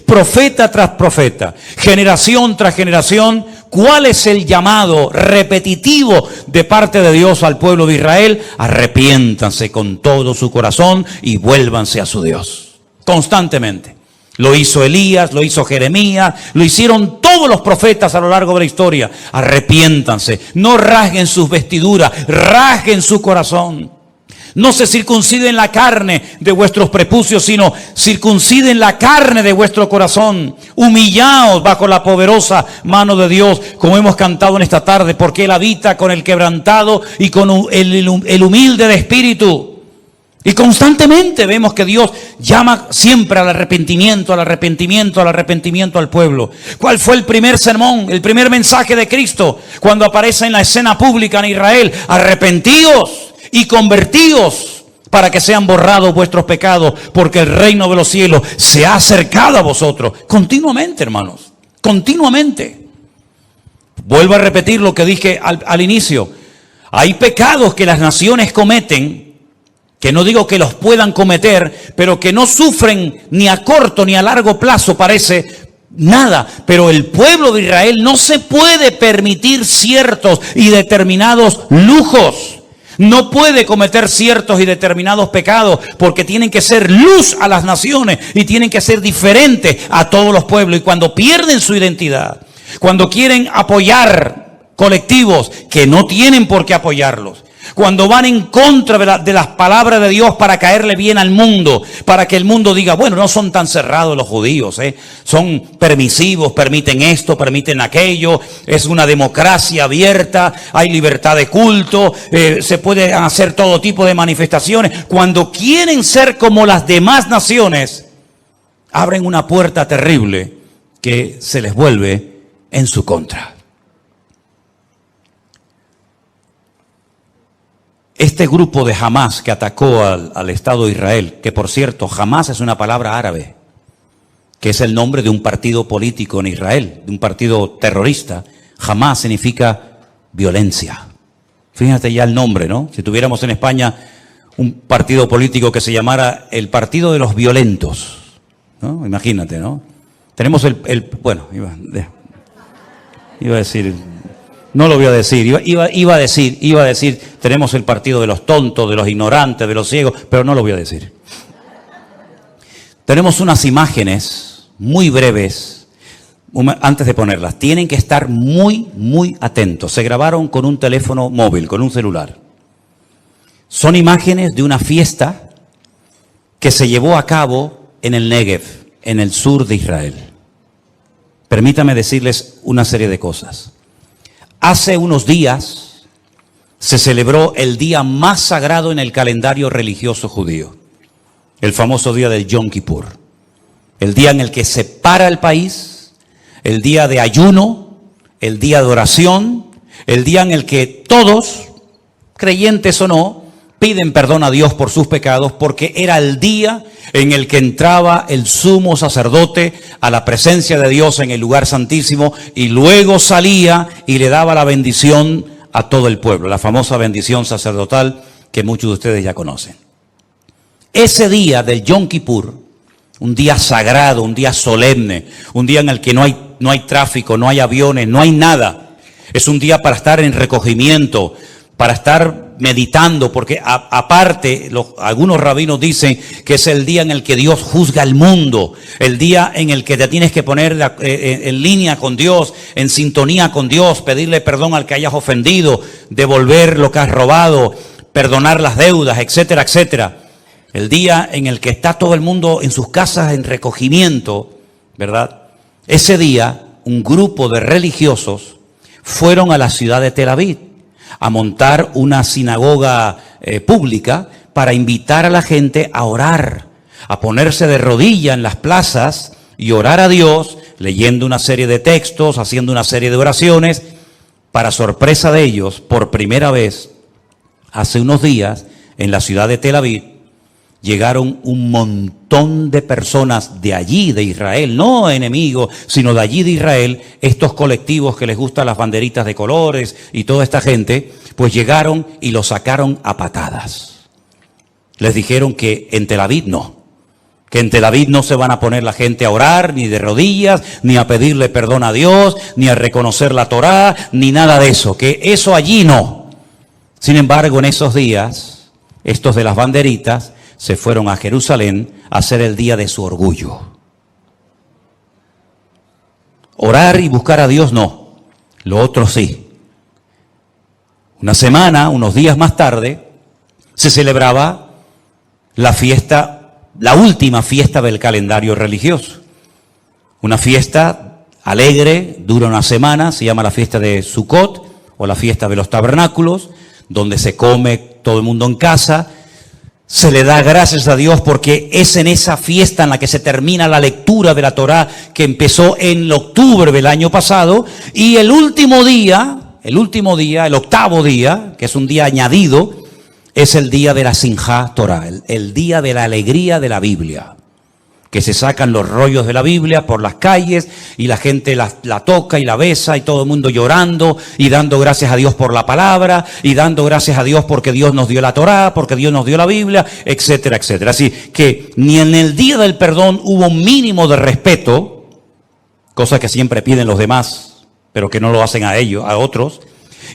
profeta tras profeta, generación tras generación, ¿cuál es el llamado repetitivo de parte de Dios al pueblo de Israel? Arrepiéntanse con todo su corazón y vuélvanse a su Dios. Constantemente. Lo hizo Elías, lo hizo Jeremías, lo hicieron todos los profetas a lo largo de la historia. Arrepiéntanse, no rasguen sus vestiduras, rasguen su corazón. No se circunciden la carne de vuestros prepucios, sino circunciden la carne de vuestro corazón. Humillaos bajo la poderosa mano de Dios, como hemos cantado en esta tarde, porque Él habita con el quebrantado y con el humilde de espíritu. Y constantemente vemos que Dios llama siempre al arrepentimiento, al arrepentimiento, al arrepentimiento al pueblo. ¿Cuál fue el primer sermón, el primer mensaje de Cristo cuando aparece en la escena pública en Israel? Arrepentíos y convertíos para que sean borrados vuestros pecados, porque el reino de los cielos se ha acercado a vosotros. Continuamente, hermanos, continuamente. Vuelvo a repetir lo que dije al inicio. Hay pecados que las naciones cometen, que no digo que los puedan cometer, pero que no sufren ni a corto ni a largo plazo, parece nada. Pero el pueblo de Israel no se puede permitir ciertos y determinados lujos. No puede cometer ciertos y determinados pecados, porque tienen que ser luz a las naciones y tienen que ser diferentes a todos los pueblos. Y cuando pierden su identidad, cuando quieren apoyar colectivos que no tienen por qué apoyarlos, cuando van en contra de las palabras de Dios para caerle bien al mundo, para que el mundo diga, bueno, no son tan cerrados los judíos, son permisivos, permiten esto, permiten aquello, es una democracia abierta, hay libertad de culto, se puede hacer todo tipo de manifestaciones. Cuando quieren ser como las demás naciones, abren una puerta terrible que se les vuelve en su contra. Este grupo de Hamás que atacó al Estado de Israel, que por cierto, Hamás es una palabra árabe, que es el nombre de un partido político en Israel, de un partido terrorista. Hamás significa violencia. Fíjate ya el nombre, ¿no? Si tuviéramos en España un partido político que se llamara el Partido de los Violentos, ¿no? Imagínate, ¿no? Tenemos bueno, iba a decir... No lo voy a decir, iba a decir, tenemos el partido de los tontos, de los ignorantes, de los ciegos, pero no lo voy a decir. Tenemos unas imágenes muy breves, antes de ponerlas, tienen que estar muy, muy atentos. Se grabaron con un teléfono móvil, con un celular. Son imágenes de una fiesta que se llevó a cabo en el Negev, en el sur de Israel. Permítame decirles una serie de cosas. Hace unos días se celebró el día más sagrado en el calendario religioso judío, el famoso día del Yom Kippur, el día en el que se para el país, el día de ayuno, el día de oración, el día en el que todos, creyentes o no, piden perdón a Dios por sus pecados, porque era el día en el que entraba el sumo sacerdote a la presencia de Dios en el lugar santísimo y luego salía y le daba la bendición a todo el pueblo, la famosa bendición sacerdotal que muchos de ustedes ya conocen. Ese día del Yom Kippur, un día sagrado, un día solemne, un día en el que no hay tráfico, no hay aviones, no hay nada. Es un día para estar en recogimiento, para estar meditando, porque aparte algunos rabinos dicen que es el día en el que Dios juzga el mundo, el día en el que te tienes que poner en línea con Dios, en sintonía con Dios, pedirle perdón al que hayas ofendido, devolver lo que has robado, perdonar las deudas, etcétera, etcétera. El día en el que está todo el mundo en sus casas en recogimiento, ¿verdad? Ese día un grupo de religiosos fueron a la ciudad de Tel Aviv a montar una sinagoga pública para invitar a la gente a orar, a ponerse de rodilla en las plazas y orar a Dios, leyendo una serie de textos, haciendo una serie de oraciones. Para sorpresa de ellos, por primera vez, hace unos días, en la ciudad de Tel Aviv, llegaron un montón de personas de allí, de Israel, no enemigos, sino de allí de Israel, estos colectivos que les gustan las banderitas de colores y toda esta gente, pues llegaron y los sacaron a patadas. Les dijeron que en Tel Aviv no, que en Tel Aviv no se van a poner la gente a orar, ni de rodillas, ni a pedirle perdón a Dios, ni a reconocer la Torá, ni nada de eso, que eso allí no. Sin embargo, en esos días, estos de las banderitas se fueron a Jerusalén a hacer el día de su orgullo. Orar y buscar a Dios no, lo otro sí. Una semana, unos días más tarde, se celebraba la fiesta, la última fiesta del calendario religioso. Una fiesta alegre, dura una semana, se llama la fiesta de Sukkot o la fiesta de los tabernáculos, donde se come todo el mundo en casa. Se le da gracias a Dios porque es en esa fiesta en la que se termina la lectura de la Torá que empezó en octubre del año pasado, y el octavo día, que es un día añadido, es el día de la Simjá Torah, el día de la alegría de la Biblia, que se sacan los rollos de la Biblia por las calles y la gente la toca y la besa y todo el mundo llorando y dando gracias a Dios por la palabra y dando gracias a Dios porque Dios nos dio la Torá, porque Dios nos dio la Biblia, etcétera, etcétera. Así que ni en el día del perdón hubo un mínimo de respeto, cosa que siempre piden los demás, pero que no lo hacen a ellos, a otros.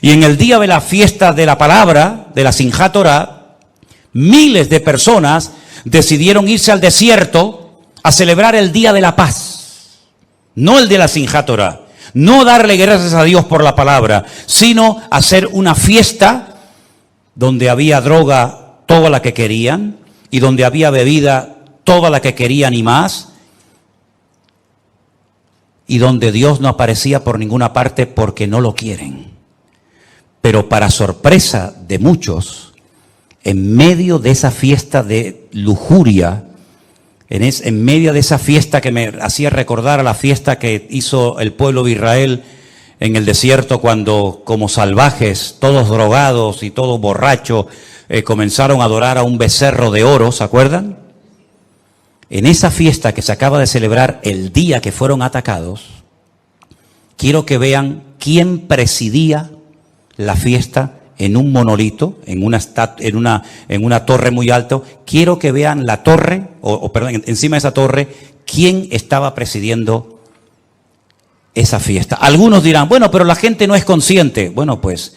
Y en el día de la fiesta de la palabra, de la Simjá Torah, miles de personas decidieron irse al desierto a celebrar el día de la paz, no el de la Simjá Torah, no darle gracias a Dios por la palabra, sino hacer una fiesta donde había droga toda la que querían y donde había bebida toda la que querían y más, y donde Dios no aparecía por ninguna parte porque no lo quieren. Pero para sorpresa de muchos, en medio de esa fiesta de lujuria, en medio de esa fiesta que me hacía recordar a la fiesta que hizo el pueblo de Israel en el desierto cuando, como salvajes, todos drogados y todos borrachos, comenzaron a adorar a un becerro de oro, ¿se acuerdan? En esa fiesta que se acaba de celebrar el día que fueron atacados, quiero que vean quién presidía la fiesta en un monolito, en una torre muy alta. Quiero que vean la torre, perdón, encima de esa torre, quién estaba presidiendo esa fiesta. Algunos dirán, bueno, pero la gente no es consciente. Bueno, pues,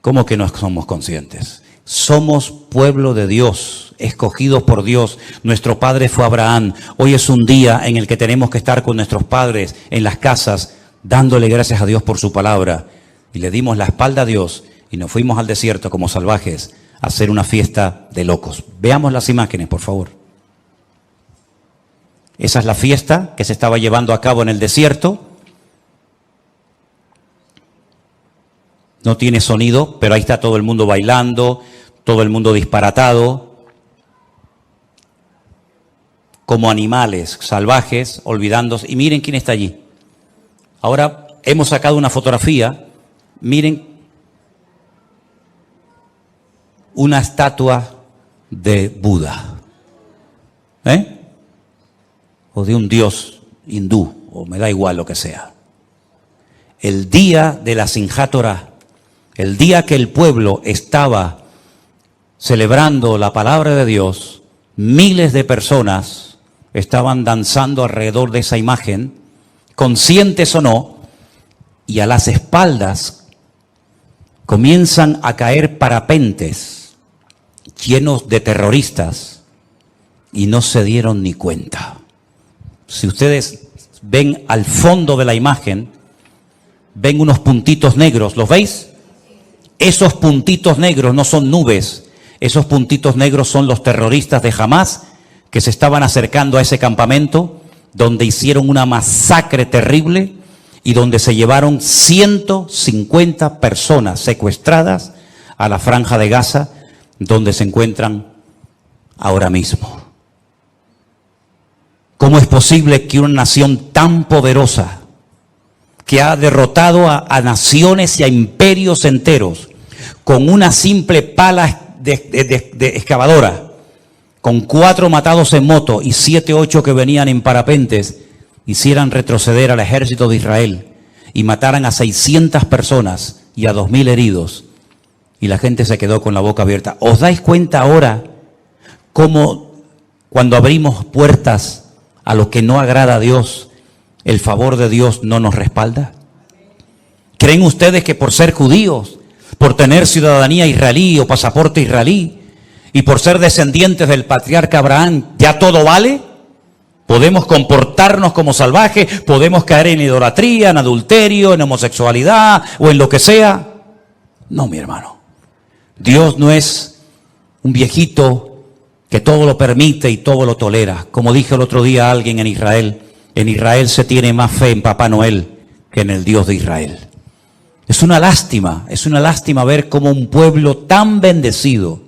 ¿cómo que no somos conscientes? Somos pueblo de Dios, escogidos por Dios. Nuestro padre fue Abraham. Hoy es un día en el que tenemos que estar con nuestros padres en las casas, dándole gracias a Dios por su palabra. Y le dimos la espalda a Dios y nos fuimos al desierto como salvajes a hacer una fiesta de locos. Veamos las imágenes, por favor. Esa es la fiesta que se estaba llevando a cabo en el desierto. No tiene sonido, pero ahí está todo el mundo bailando, todo el mundo disparatado, como animales salvajes, olvidándose. Y miren quién está allí. Ahora hemos sacado una fotografía. Miren, una estatua de Buda, o de un dios hindú, o me da igual lo que sea. El día de la Simjá Torah, el día que el pueblo estaba celebrando la palabra de Dios, miles de personas estaban danzando alrededor de esa imagen, conscientes o no, y a las espaldas comienzan a caer parapentes llenos de terroristas y no se dieron ni cuenta. Si ustedes ven al fondo de la imagen, ven unos puntitos negros, ¿los veis? Esos puntitos negros no son nubes, esos puntitos negros son los terroristas de Hamás que se estaban acercando a ese campamento donde hicieron una masacre terrible y donde se llevaron 150 personas secuestradas a la Franja de Gaza, donde se encuentran ahora mismo. ¿Cómo es posible que una nación tan poderosa, que ha derrotado a naciones y a imperios enteros, con una simple pala de excavadora, con 4 matados en moto y 7, 8 que venían en parapentes, hicieran retroceder al ejército de Israel y mataran a 600 personas y a 2.000 heridos, y la gente se quedó con la boca abierta? ¿Os dais cuenta ahora cómo cuando abrimos puertas a lo que no agrada a Dios, el favor de Dios no nos respalda? ¿Creen ustedes que por ser judíos, por tener ciudadanía israelí o pasaporte israelí, y por ser descendientes del patriarca Abraham, ya todo vale? ¿Podemos comportarnos como salvajes? ¿Podemos caer en idolatría, en adulterio, en homosexualidad o en lo que sea? No, mi hermano. Dios no es un viejito que todo lo permite y todo lo tolera. Como dijo el otro día a alguien en Israel se tiene más fe en Papá Noel que en el Dios de Israel. Es una lástima ver cómo un pueblo tan bendecido,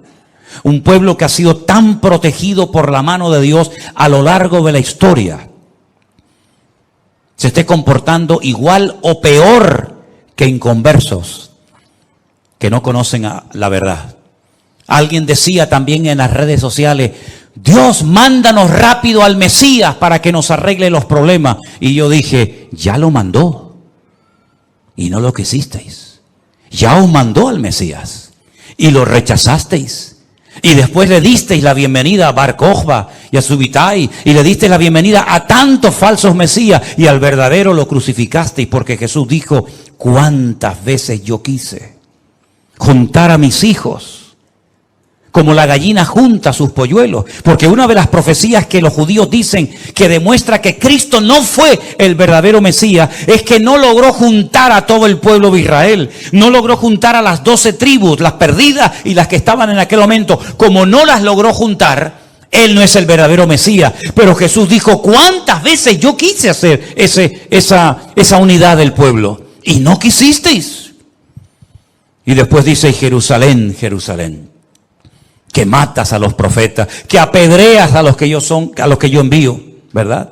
un pueblo que ha sido tan protegido por la mano de Dios a lo largo de la historia, se esté comportando igual o peor que inconversos que no conocen la verdad. Alguien decía también en las redes sociales, Dios, mándanos rápido al Mesías para que nos arregle los problemas. Y yo dije, ya lo mandó y no lo quisisteis. Ya os mandó al Mesías y lo rechazasteis. Y después le disteis la bienvenida a Bar Kokhba y a Subitai, y le disteis la bienvenida a tantos falsos mesías, y al verdadero lo crucificasteis, porque Jesús dijo, cuántas veces yo quise juntar a mis hijos como la gallina junta sus polluelos, porque una de las profecías que los judíos dicen que demuestra que Cristo no fue el verdadero Mesías, es que no logró juntar a todo el pueblo de Israel, no logró juntar a las 12 tribus, las perdidas y las que estaban en aquel momento. Como no las logró juntar, Él no es el verdadero Mesías. Pero Jesús dijo, ¿cuántas veces yo quise hacer esa unidad del pueblo? Y no quisisteis. Y después dice, Jerusalén, Jerusalén, que matas a los profetas, que apedreas a los que yo envío, ¿verdad?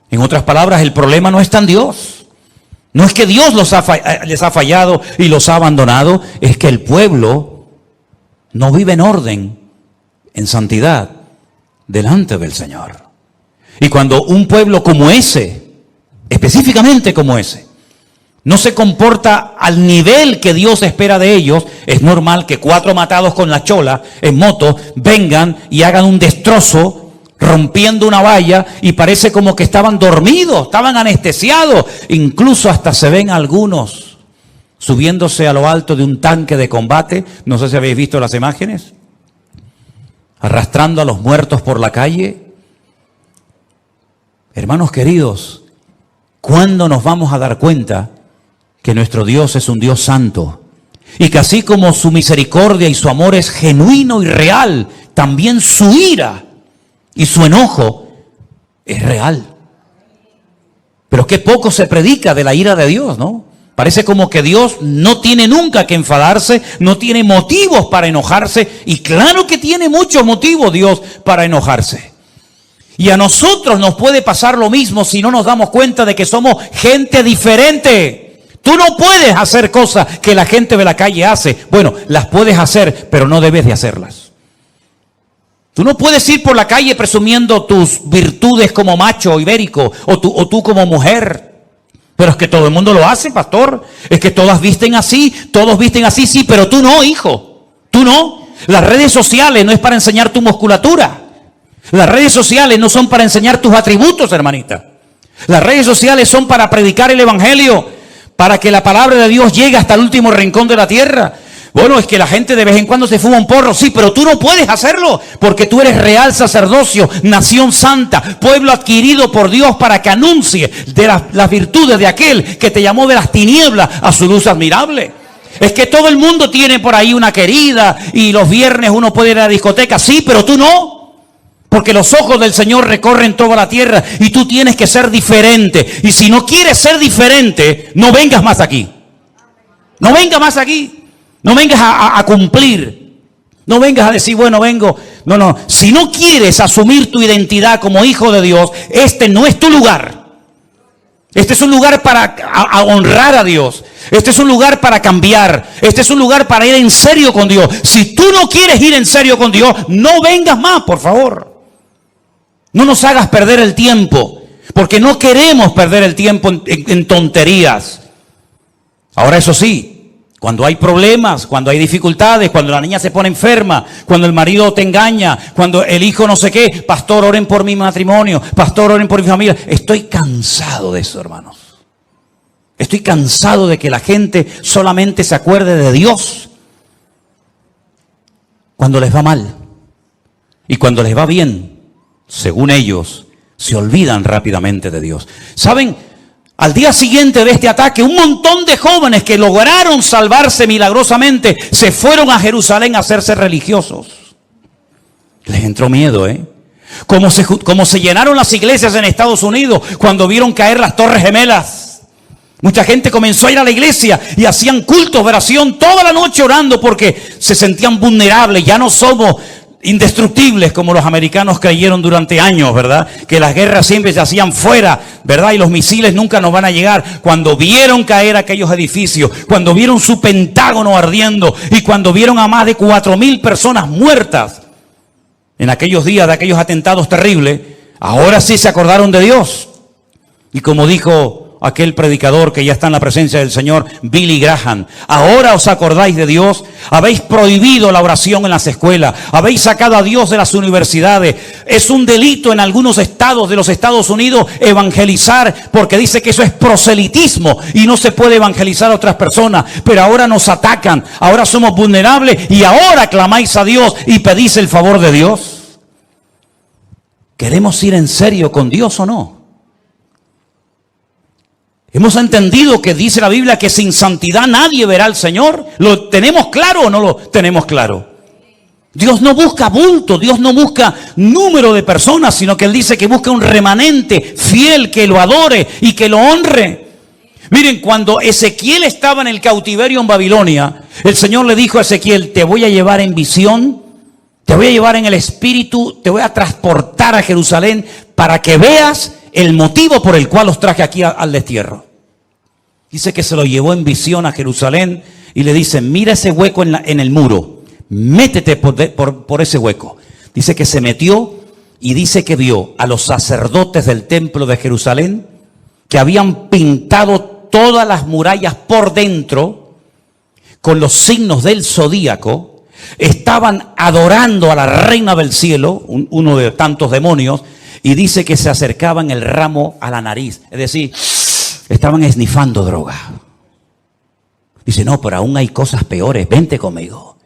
En otras palabras, el problema no está en Dios. No es que Dios les ha fallado y los ha abandonado, es que el pueblo no vive en orden, en santidad, delante del Señor. Y cuando un pueblo como ese, específicamente como ese, no se comporta al nivel que Dios espera de ellos, es normal que 4 matados con la chola en moto vengan y hagan un destrozo rompiendo una valla, y parece como que estaban dormidos, estaban anestesiados. Incluso hasta se ven algunos subiéndose a lo alto de un tanque de combate, no sé si habéis visto las imágenes, arrastrando a los muertos por la calle. Hermanos queridos, ¿cuándo nos vamos a dar cuenta que nuestro Dios es un Dios santo? Y que así como su misericordia y su amor es genuino y real, también su ira y su enojo es real. Pero qué poco se predica de la ira de Dios, ¿no? Parece como que Dios no tiene nunca que enfadarse, no tiene motivos para enojarse, y claro que tiene muchos motivos Dios para enojarse. Y a nosotros nos puede pasar lo mismo si no nos damos cuenta de que somos gente diferente. Tú no puedes hacer cosas que la gente de la calle hace. Bueno, las puedes hacer, pero no debes de hacerlas. Tú no puedes ir por la calle presumiendo tus virtudes como macho ibérico, o tú como mujer. Pero es que todo el mundo lo hace, pastor. Es que todos visten así, sí, pero tú no, hijo. Tú no. Las redes sociales no es para enseñar tu musculatura. Las redes sociales no son para enseñar tus atributos, hermanita. Las redes sociales son para predicar el evangelio, para que la palabra de Dios llegue hasta el último rincón de la tierra. Bueno, es que la gente de vez en cuando se fuma un porro, sí, pero tú no puedes hacerlo, porque tú eres real sacerdocio, nación santa, pueblo adquirido por Dios para que anuncie de las virtudes de aquel que te llamó de las tinieblas a su luz admirable. Es que todo el mundo tiene por ahí una querida, y los viernes uno puede ir a la discoteca, sí, pero tú no. Porque los ojos del Señor recorren toda la tierra, y tú tienes que ser diferente. Y si no quieres ser diferente, no vengas más aquí. No vengas más aquí. No vengas a cumplir. No vengas a decir, bueno, vengo. No. Si no quieres asumir tu identidad como hijo de Dios, este no es tu lugar. Este es un lugar para honrar a Dios. Este es un lugar para cambiar. Este es un lugar para ir en serio con Dios. Si tú no quieres ir en serio con Dios, no vengas más, por favor. No nos hagas perder el tiempo, porque no queremos perder el tiempo en tonterías. Ahora, eso sí, cuando hay problemas, cuando hay dificultades, cuando la niña se pone enferma, cuando el marido te engaña, cuando el hijo no sé qué, pastor, oren por mi matrimonio, pastor, oren por mi familia. Estoy cansado de eso, hermanos. Estoy cansado de que la gente solamente se acuerde de Dios cuando les va mal, y cuando les va bien, según ellos, se olvidan rápidamente de Dios. ¿Saben? Al día siguiente de este ataque, un montón de jóvenes que lograron salvarse milagrosamente se fueron a Jerusalén a hacerse religiosos. Les entró miedo, Como se llenaron las iglesias en Estados Unidos cuando vieron caer las Torres Gemelas. Mucha gente comenzó a ir a la iglesia y hacían cultos de oración toda la noche orando porque se sentían vulnerables. Ya no somos indestructibles como los americanos creyeron durante años, ¿verdad? Que las guerras siempre se hacían fuera, ¿verdad? Y los misiles nunca nos van a llegar. Cuando vieron caer aquellos edificios, cuando vieron su Pentágono ardiendo y cuando vieron a más de 4,000 personas muertas en aquellos días de aquellos atentados terribles, ahora sí se acordaron de Dios. Y como dijo aquel predicador que ya está en la presencia del Señor, Billy Graham, ahora os acordáis de Dios, habéis prohibido la oración en las escuelas, habéis sacado a Dios de las universidades. Es un delito en algunos estados de los Estados Unidos evangelizar, porque dice que eso es proselitismo y no se puede evangelizar a otras personas. Pero ahora nos atacan, ahora somos vulnerables y ahora clamáis a Dios y pedís el favor de Dios. ¿Queremos ir en serio con Dios o no? Hemos entendido que dice la Biblia que sin santidad nadie verá al Señor. ¿Lo tenemos claro o no lo tenemos claro? Dios no busca bulto, Dios no busca número de personas, sino que Él dice que busca un remanente fiel que lo adore y que lo honre. Miren, cuando Ezequiel estaba en el cautiverio en Babilonia, el Señor le dijo a Ezequiel: te voy a llevar en visión, te voy a llevar en el espíritu, te voy a transportar a Jerusalén para que veas el motivo por el cual los traje aquí al destierro. Dice que se lo llevó en visión a Jerusalén y le dice: mira ese hueco en el muro, métete por ese hueco. Dice que se metió y dice que vio a los sacerdotes del templo de Jerusalén que habían pintado todas las murallas por dentro con los signos del zodíaco. Estaban adorando a la reina del cielo, uno de tantos demonios, y dice que se acercaban el ramo a la nariz. Es decir, estaban esnifando droga. Dice: no, pero aún hay cosas peores, vente conmigo.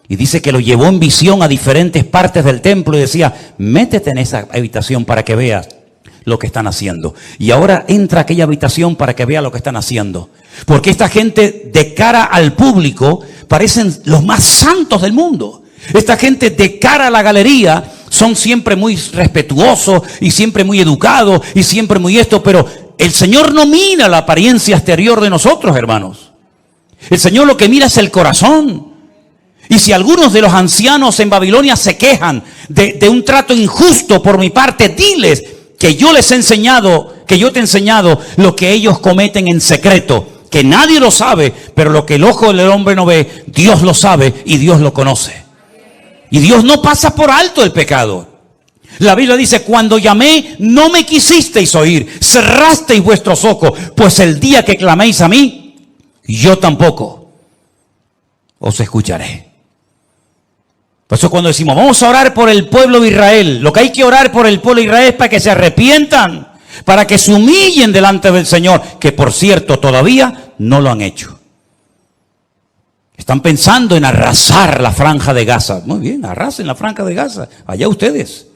Y dice que lo llevó en visión a diferentes partes del templo y decía: métete en esa habitación para que veas lo que están haciendo. Y ahora entra a aquella habitación para que vea lo que están haciendo. Porque esta gente, de cara al público, parecen los más santos del mundo. Esta gente, de cara a la galería, son siempre muy respetuosos y siempre muy educados y siempre muy esto, pero el Señor no mira la apariencia exterior de nosotros, hermanos. El Señor lo que mira es el corazón. Y si algunos de los ancianos en Babilonia se quejan de un trato injusto por mi parte, diles que yo les he enseñado, que yo te he enseñado lo que ellos cometen en secreto, que nadie lo sabe, pero lo que el ojo del hombre no ve, Dios lo sabe y Dios lo conoce. Y Dios no pasa por alto el pecado. La Biblia dice: cuando llamé, no me quisisteis oír, cerrasteis vuestros ojos, pues el día que claméis a mí, yo tampoco os escucharé. Por eso cuando decimos: vamos a orar por el pueblo de Israel, lo que hay que orar por el pueblo de Israel es para que se arrepientan, para que se humillen delante del Señor, que por cierto todavía no lo han hecho. Están pensando en arrasar la franja de Gaza. Muy bien, arrasen la franja de Gaza. Allá ustedes.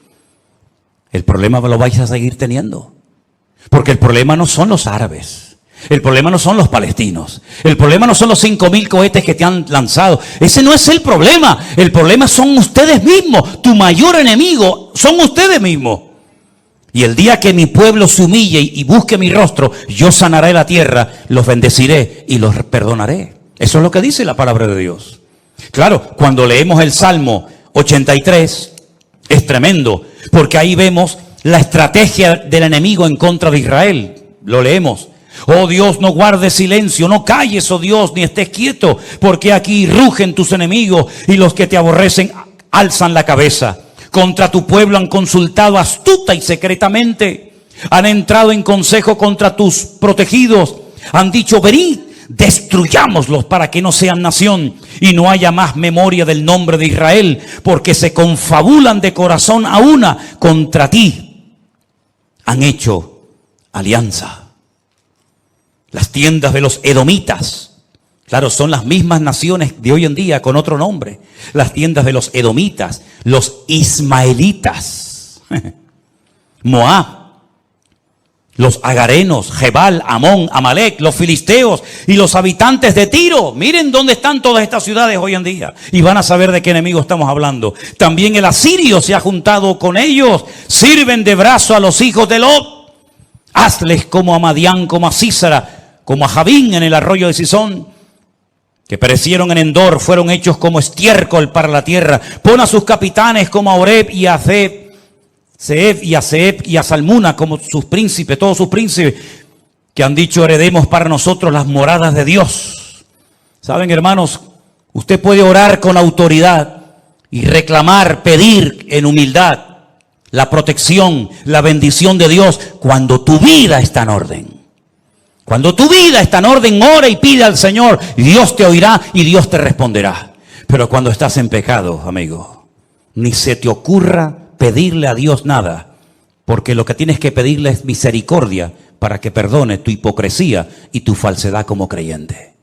El problema lo vais a seguir teniendo. Porque el problema no son los árabes. El problema no son los palestinos. El problema no son los 5,000 cohetes que te han lanzado. Ese no es el problema. El problema son ustedes mismos. Tu mayor enemigo son ustedes mismos. Y el día que mi pueblo se humille y busque mi rostro, yo sanaré la tierra, los bendeciré y los perdonaré. Eso es lo que dice la palabra de Dios. Claro, cuando leemos el Salmo 83, es tremendo, porque ahí vemos la estrategia del enemigo en contra de Israel. Lo leemos: oh Dios, no guardes silencio, no calles, oh Dios, ni estés quieto, porque aquí rugen tus enemigos y los que te aborrecen alzan la cabeza. Contra tu pueblo han consultado astuta y secretamente, han entrado en consejo contra tus protegidos, han dicho: venid, destruyámoslos para que no sean nación y no haya más memoria del nombre de Israel, porque se confabulan de corazón a una contra ti. Han hecho alianza. Las tiendas de los edomitas, claro, son las mismas naciones de hoy en día con otro nombre. Las tiendas de los edomitas, los ismaelitas, Moab, los agarenos, Jebal, Amón, Amalek, los filisteos y los habitantes de Tiro. Miren dónde están todas estas ciudades hoy en día y van a saber de qué enemigo estamos hablando. También el asirio se ha juntado con ellos. Sirven de brazo a los hijos de Lot. Hazles como a Madián, como a Sísara, como a Javín en el arroyo de Sisón. que perecieron en Endor, fueron hechos como estiércol para la tierra. Pon a sus capitanes como a Oreb y a Zeeb y a Salmuna como sus príncipes, todos sus príncipes, que han dicho: heredemos para nosotros las moradas de Dios. Saben, hermanos, usted puede orar con autoridad y reclamar, pedir en humildad la protección, la bendición de Dios cuando tu vida está en orden. Cuando tu vida está en orden, ora y pide al Señor, y Dios te oirá y Dios te responderá. Pero cuando estás en pecado, amigo, ni se te ocurra pedirle a Dios nada, porque lo que tienes que pedirle es misericordia para que perdone tu hipocresía y tu falsedad como creyente.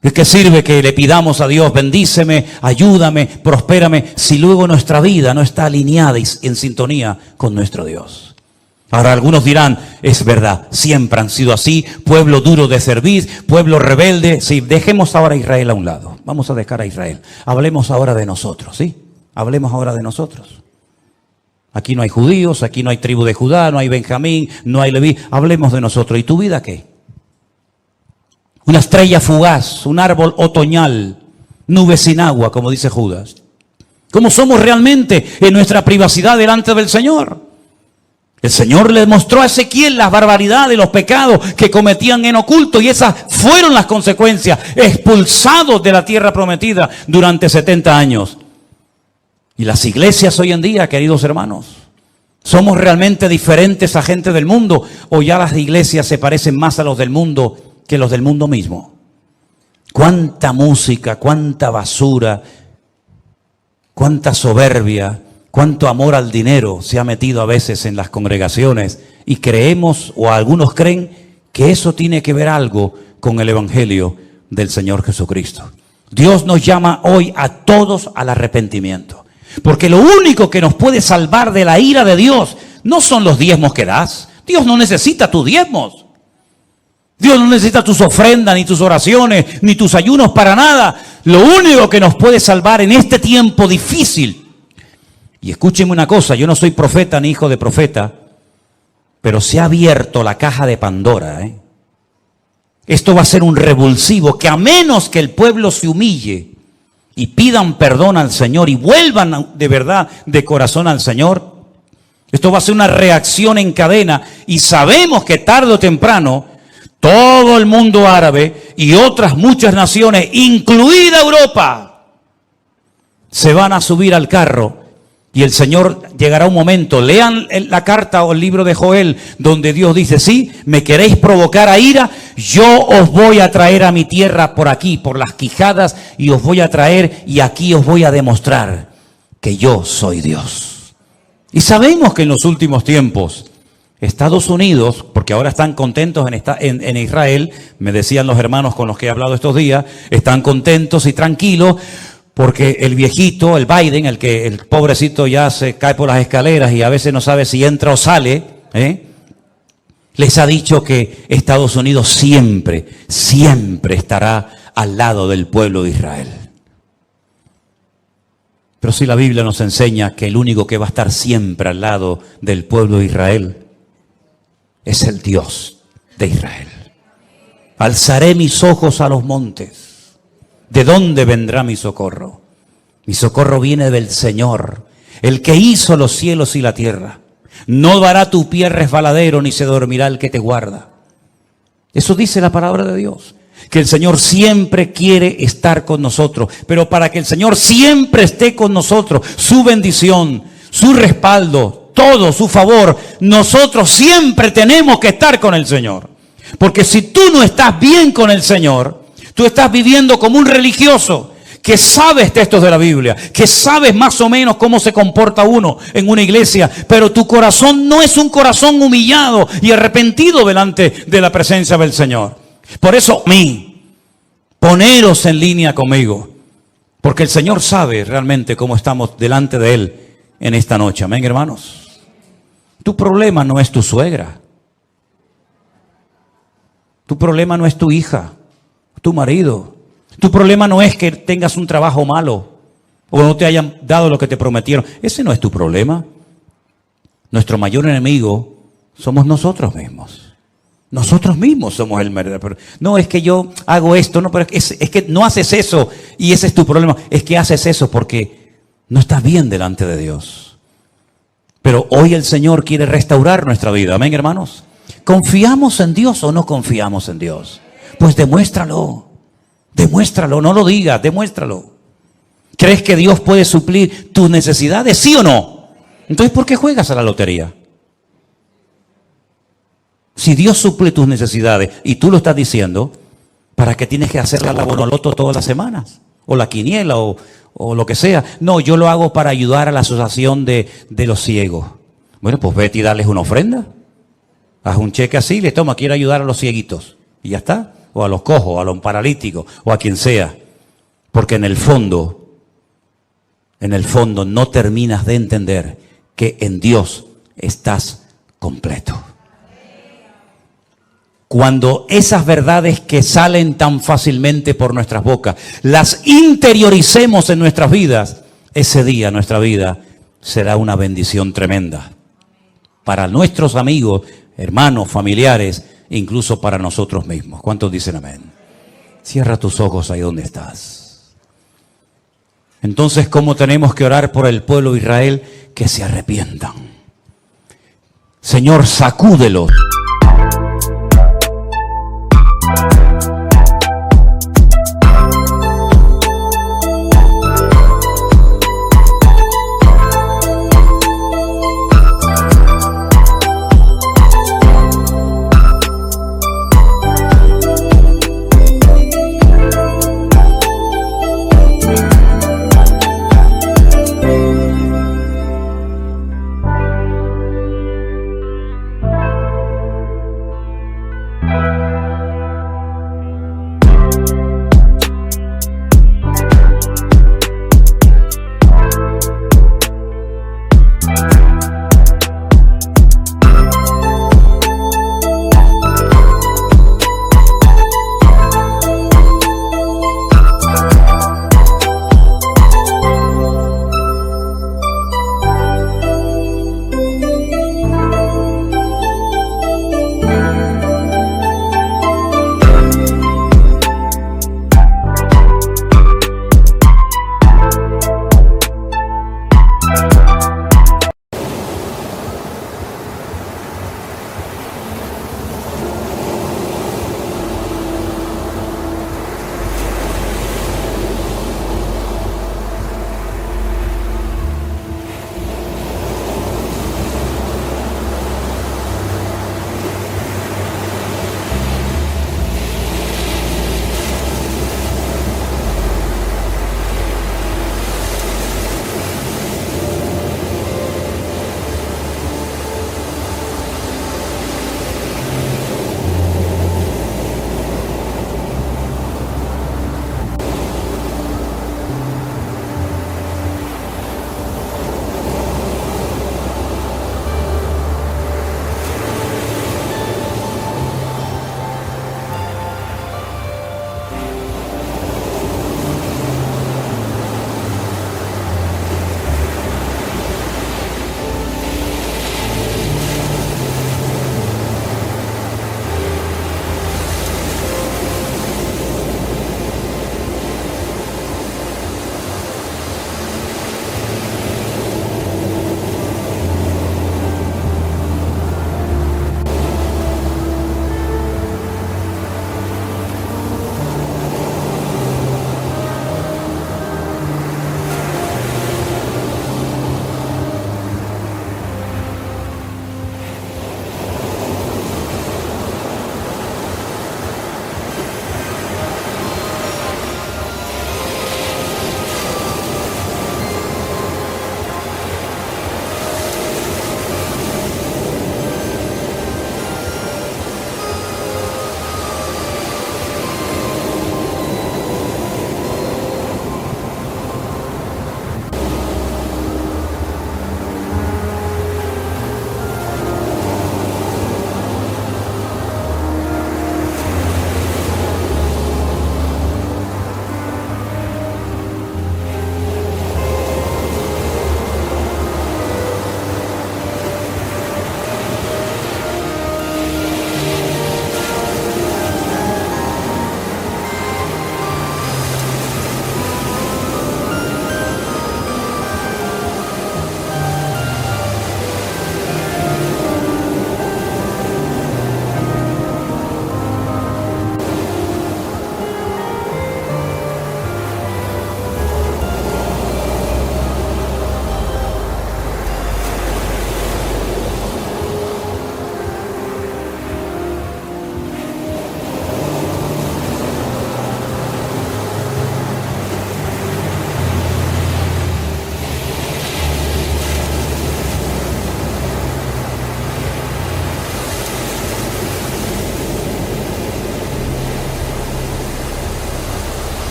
¿De qué sirve que le pidamos a Dios: bendíceme, ayúdame, prospérame, si luego nuestra vida no está alineada y en sintonía con nuestro Dios? Ahora algunos dirán: es verdad, siempre han sido así, pueblo duro de servir, pueblo rebelde. Sí, dejemos ahora a Israel a un lado, vamos a dejar a Israel. Hablemos ahora de nosotros, ¿sí? Hablemos ahora de nosotros. Aquí no hay judíos, aquí no hay tribu de Judá, no hay Benjamín, no hay Leví. Hablemos de nosotros. ¿Y tu vida qué? Una estrella fugaz, un árbol otoñal, nube sin agua, como dice Judas. ¿Cómo somos realmente en nuestra privacidad delante del Señor? El Señor le mostró a Ezequiel las barbaridades, los pecados que cometían en oculto, y esas fueron las consecuencias: expulsados de la tierra prometida durante 70 años. Y las iglesias hoy en día, queridos hermanos, ¿somos realmente diferentes a gente del mundo, o ya las iglesias se parecen más a los del mundo que los del mundo mismo? Cuánta música, cuánta basura, cuánta soberbia, cuánto amor al dinero se ha metido a veces en las congregaciones, y creemos, o algunos creen, que eso tiene que ver algo con el evangelio del Señor Jesucristo. Dios nos llama hoy a todos al arrepentimiento, porque lo único que nos puede salvar de la ira de Dios no son los diezmos que das. Dios no necesita tus diezmos. Dios no necesita tus ofrendas, ni tus oraciones, ni tus ayunos, para nada. Lo único que nos puede salvar en este tiempo difícil. Y escúchenme una cosa, yo no soy profeta ni hijo de profeta, pero se ha abierto la caja de Pandora. Esto va a ser un revulsivo que, a menos que el pueblo se humille y pidan perdón al Señor y vuelvan de verdad, de corazón al Señor, esto va a ser una reacción en cadena. Y sabemos que tarde o temprano todo el mundo árabe y otras muchas naciones, incluida Europa, se van a subir al carro. Y el Señor llegará un momento, lean la carta o el libro de Joel, donde Dios dice: sí, me queréis provocar a ira, yo os voy a traer a mi tierra por aquí, por las quijadas, y os voy a traer, y aquí os voy a demostrar que yo soy Dios. Y sabemos que en los últimos tiempos, Estados Unidos, porque ahora están contentos en Israel, me decían los hermanos con los que he hablado estos días, están contentos y tranquilos, porque el viejito, el Biden, el pobrecito ya se cae por las escaleras y a veces no sabe si entra o sale, les ha dicho que Estados Unidos siempre, siempre estará al lado del pueblo de Israel. Pero si la Biblia nos enseña que el único que va a estar siempre al lado del pueblo de Israel es el Dios de Israel. Alzaré mis ojos a los montes. ¿De dónde vendrá mi socorro? Mi socorro viene del Señor, el que hizo los cielos y la tierra. No dará tu pie resbaladero, ni se dormirá el que te guarda. Eso dice la palabra de Dios, que el Señor siempre quiere estar con nosotros. Pero para que el Señor siempre esté con nosotros, su bendición, su respaldo, todo su favor, nosotros siempre tenemos que estar con el Señor. Porque si tú no estás bien con el Señor, tú estás viviendo como un religioso que sabes textos de la Biblia, que sabes más o menos cómo se comporta uno en una iglesia, pero tu corazón no es un corazón humillado y arrepentido delante de la presencia del Señor. Por eso, poneros en línea conmigo, porque el Señor sabe realmente cómo estamos delante de Él en esta noche. Amén, hermanos. Tu problema no es tu suegra. Tu problema no es tu hija, tu marido. Tu problema no es que tengas un trabajo malo o no te hayan dado lo que te prometieron. Ese no es tu problema. Nuestro mayor enemigo somos nosotros mismos. Nosotros mismos somos el verdadero. No, es que yo hago esto, no, pero es que no haces eso y ese es tu problema. Es que haces eso porque no estás bien delante de Dios. Pero hoy el Señor quiere restaurar nuestra vida. Amén, hermanos. ¿Confiamos en Dios o no confiamos en Dios? Pues demuéstralo. Demuéstralo, no lo digas, demuéstralo. ¿Crees que Dios puede suplir tus necesidades? ¿Sí o no? Entonces, ¿por qué juegas a la lotería? Si Dios suple tus necesidades y tú lo estás diciendo, ¿para qué tienes que hacer la bonoloto todas las semanas? O la quiniela o lo que sea. No, yo lo hago para ayudar a la asociación de los ciegos. Bueno, pues vete y darles una ofrenda. Haz un cheque así, le toma, quiero ayudar a los cieguitos. Y ya está. O a los cojos, o a los paralíticos, o a quien sea. Porque en el fondo no terminas de entender que en Dios estás completo. Cuando esas verdades que salen tan fácilmente por nuestras bocas, las interioricemos en nuestras vidas, ese día nuestra vida será una bendición tremenda. Para nuestros amigos, hermanos, familiares, incluso para nosotros mismos. ¿Cuántos dicen amén? Cierra tus ojos ahí donde estás. Entonces, ¿cómo tenemos que orar por el pueblo de Israel? Que se arrepientan. Señor, sacúdelos.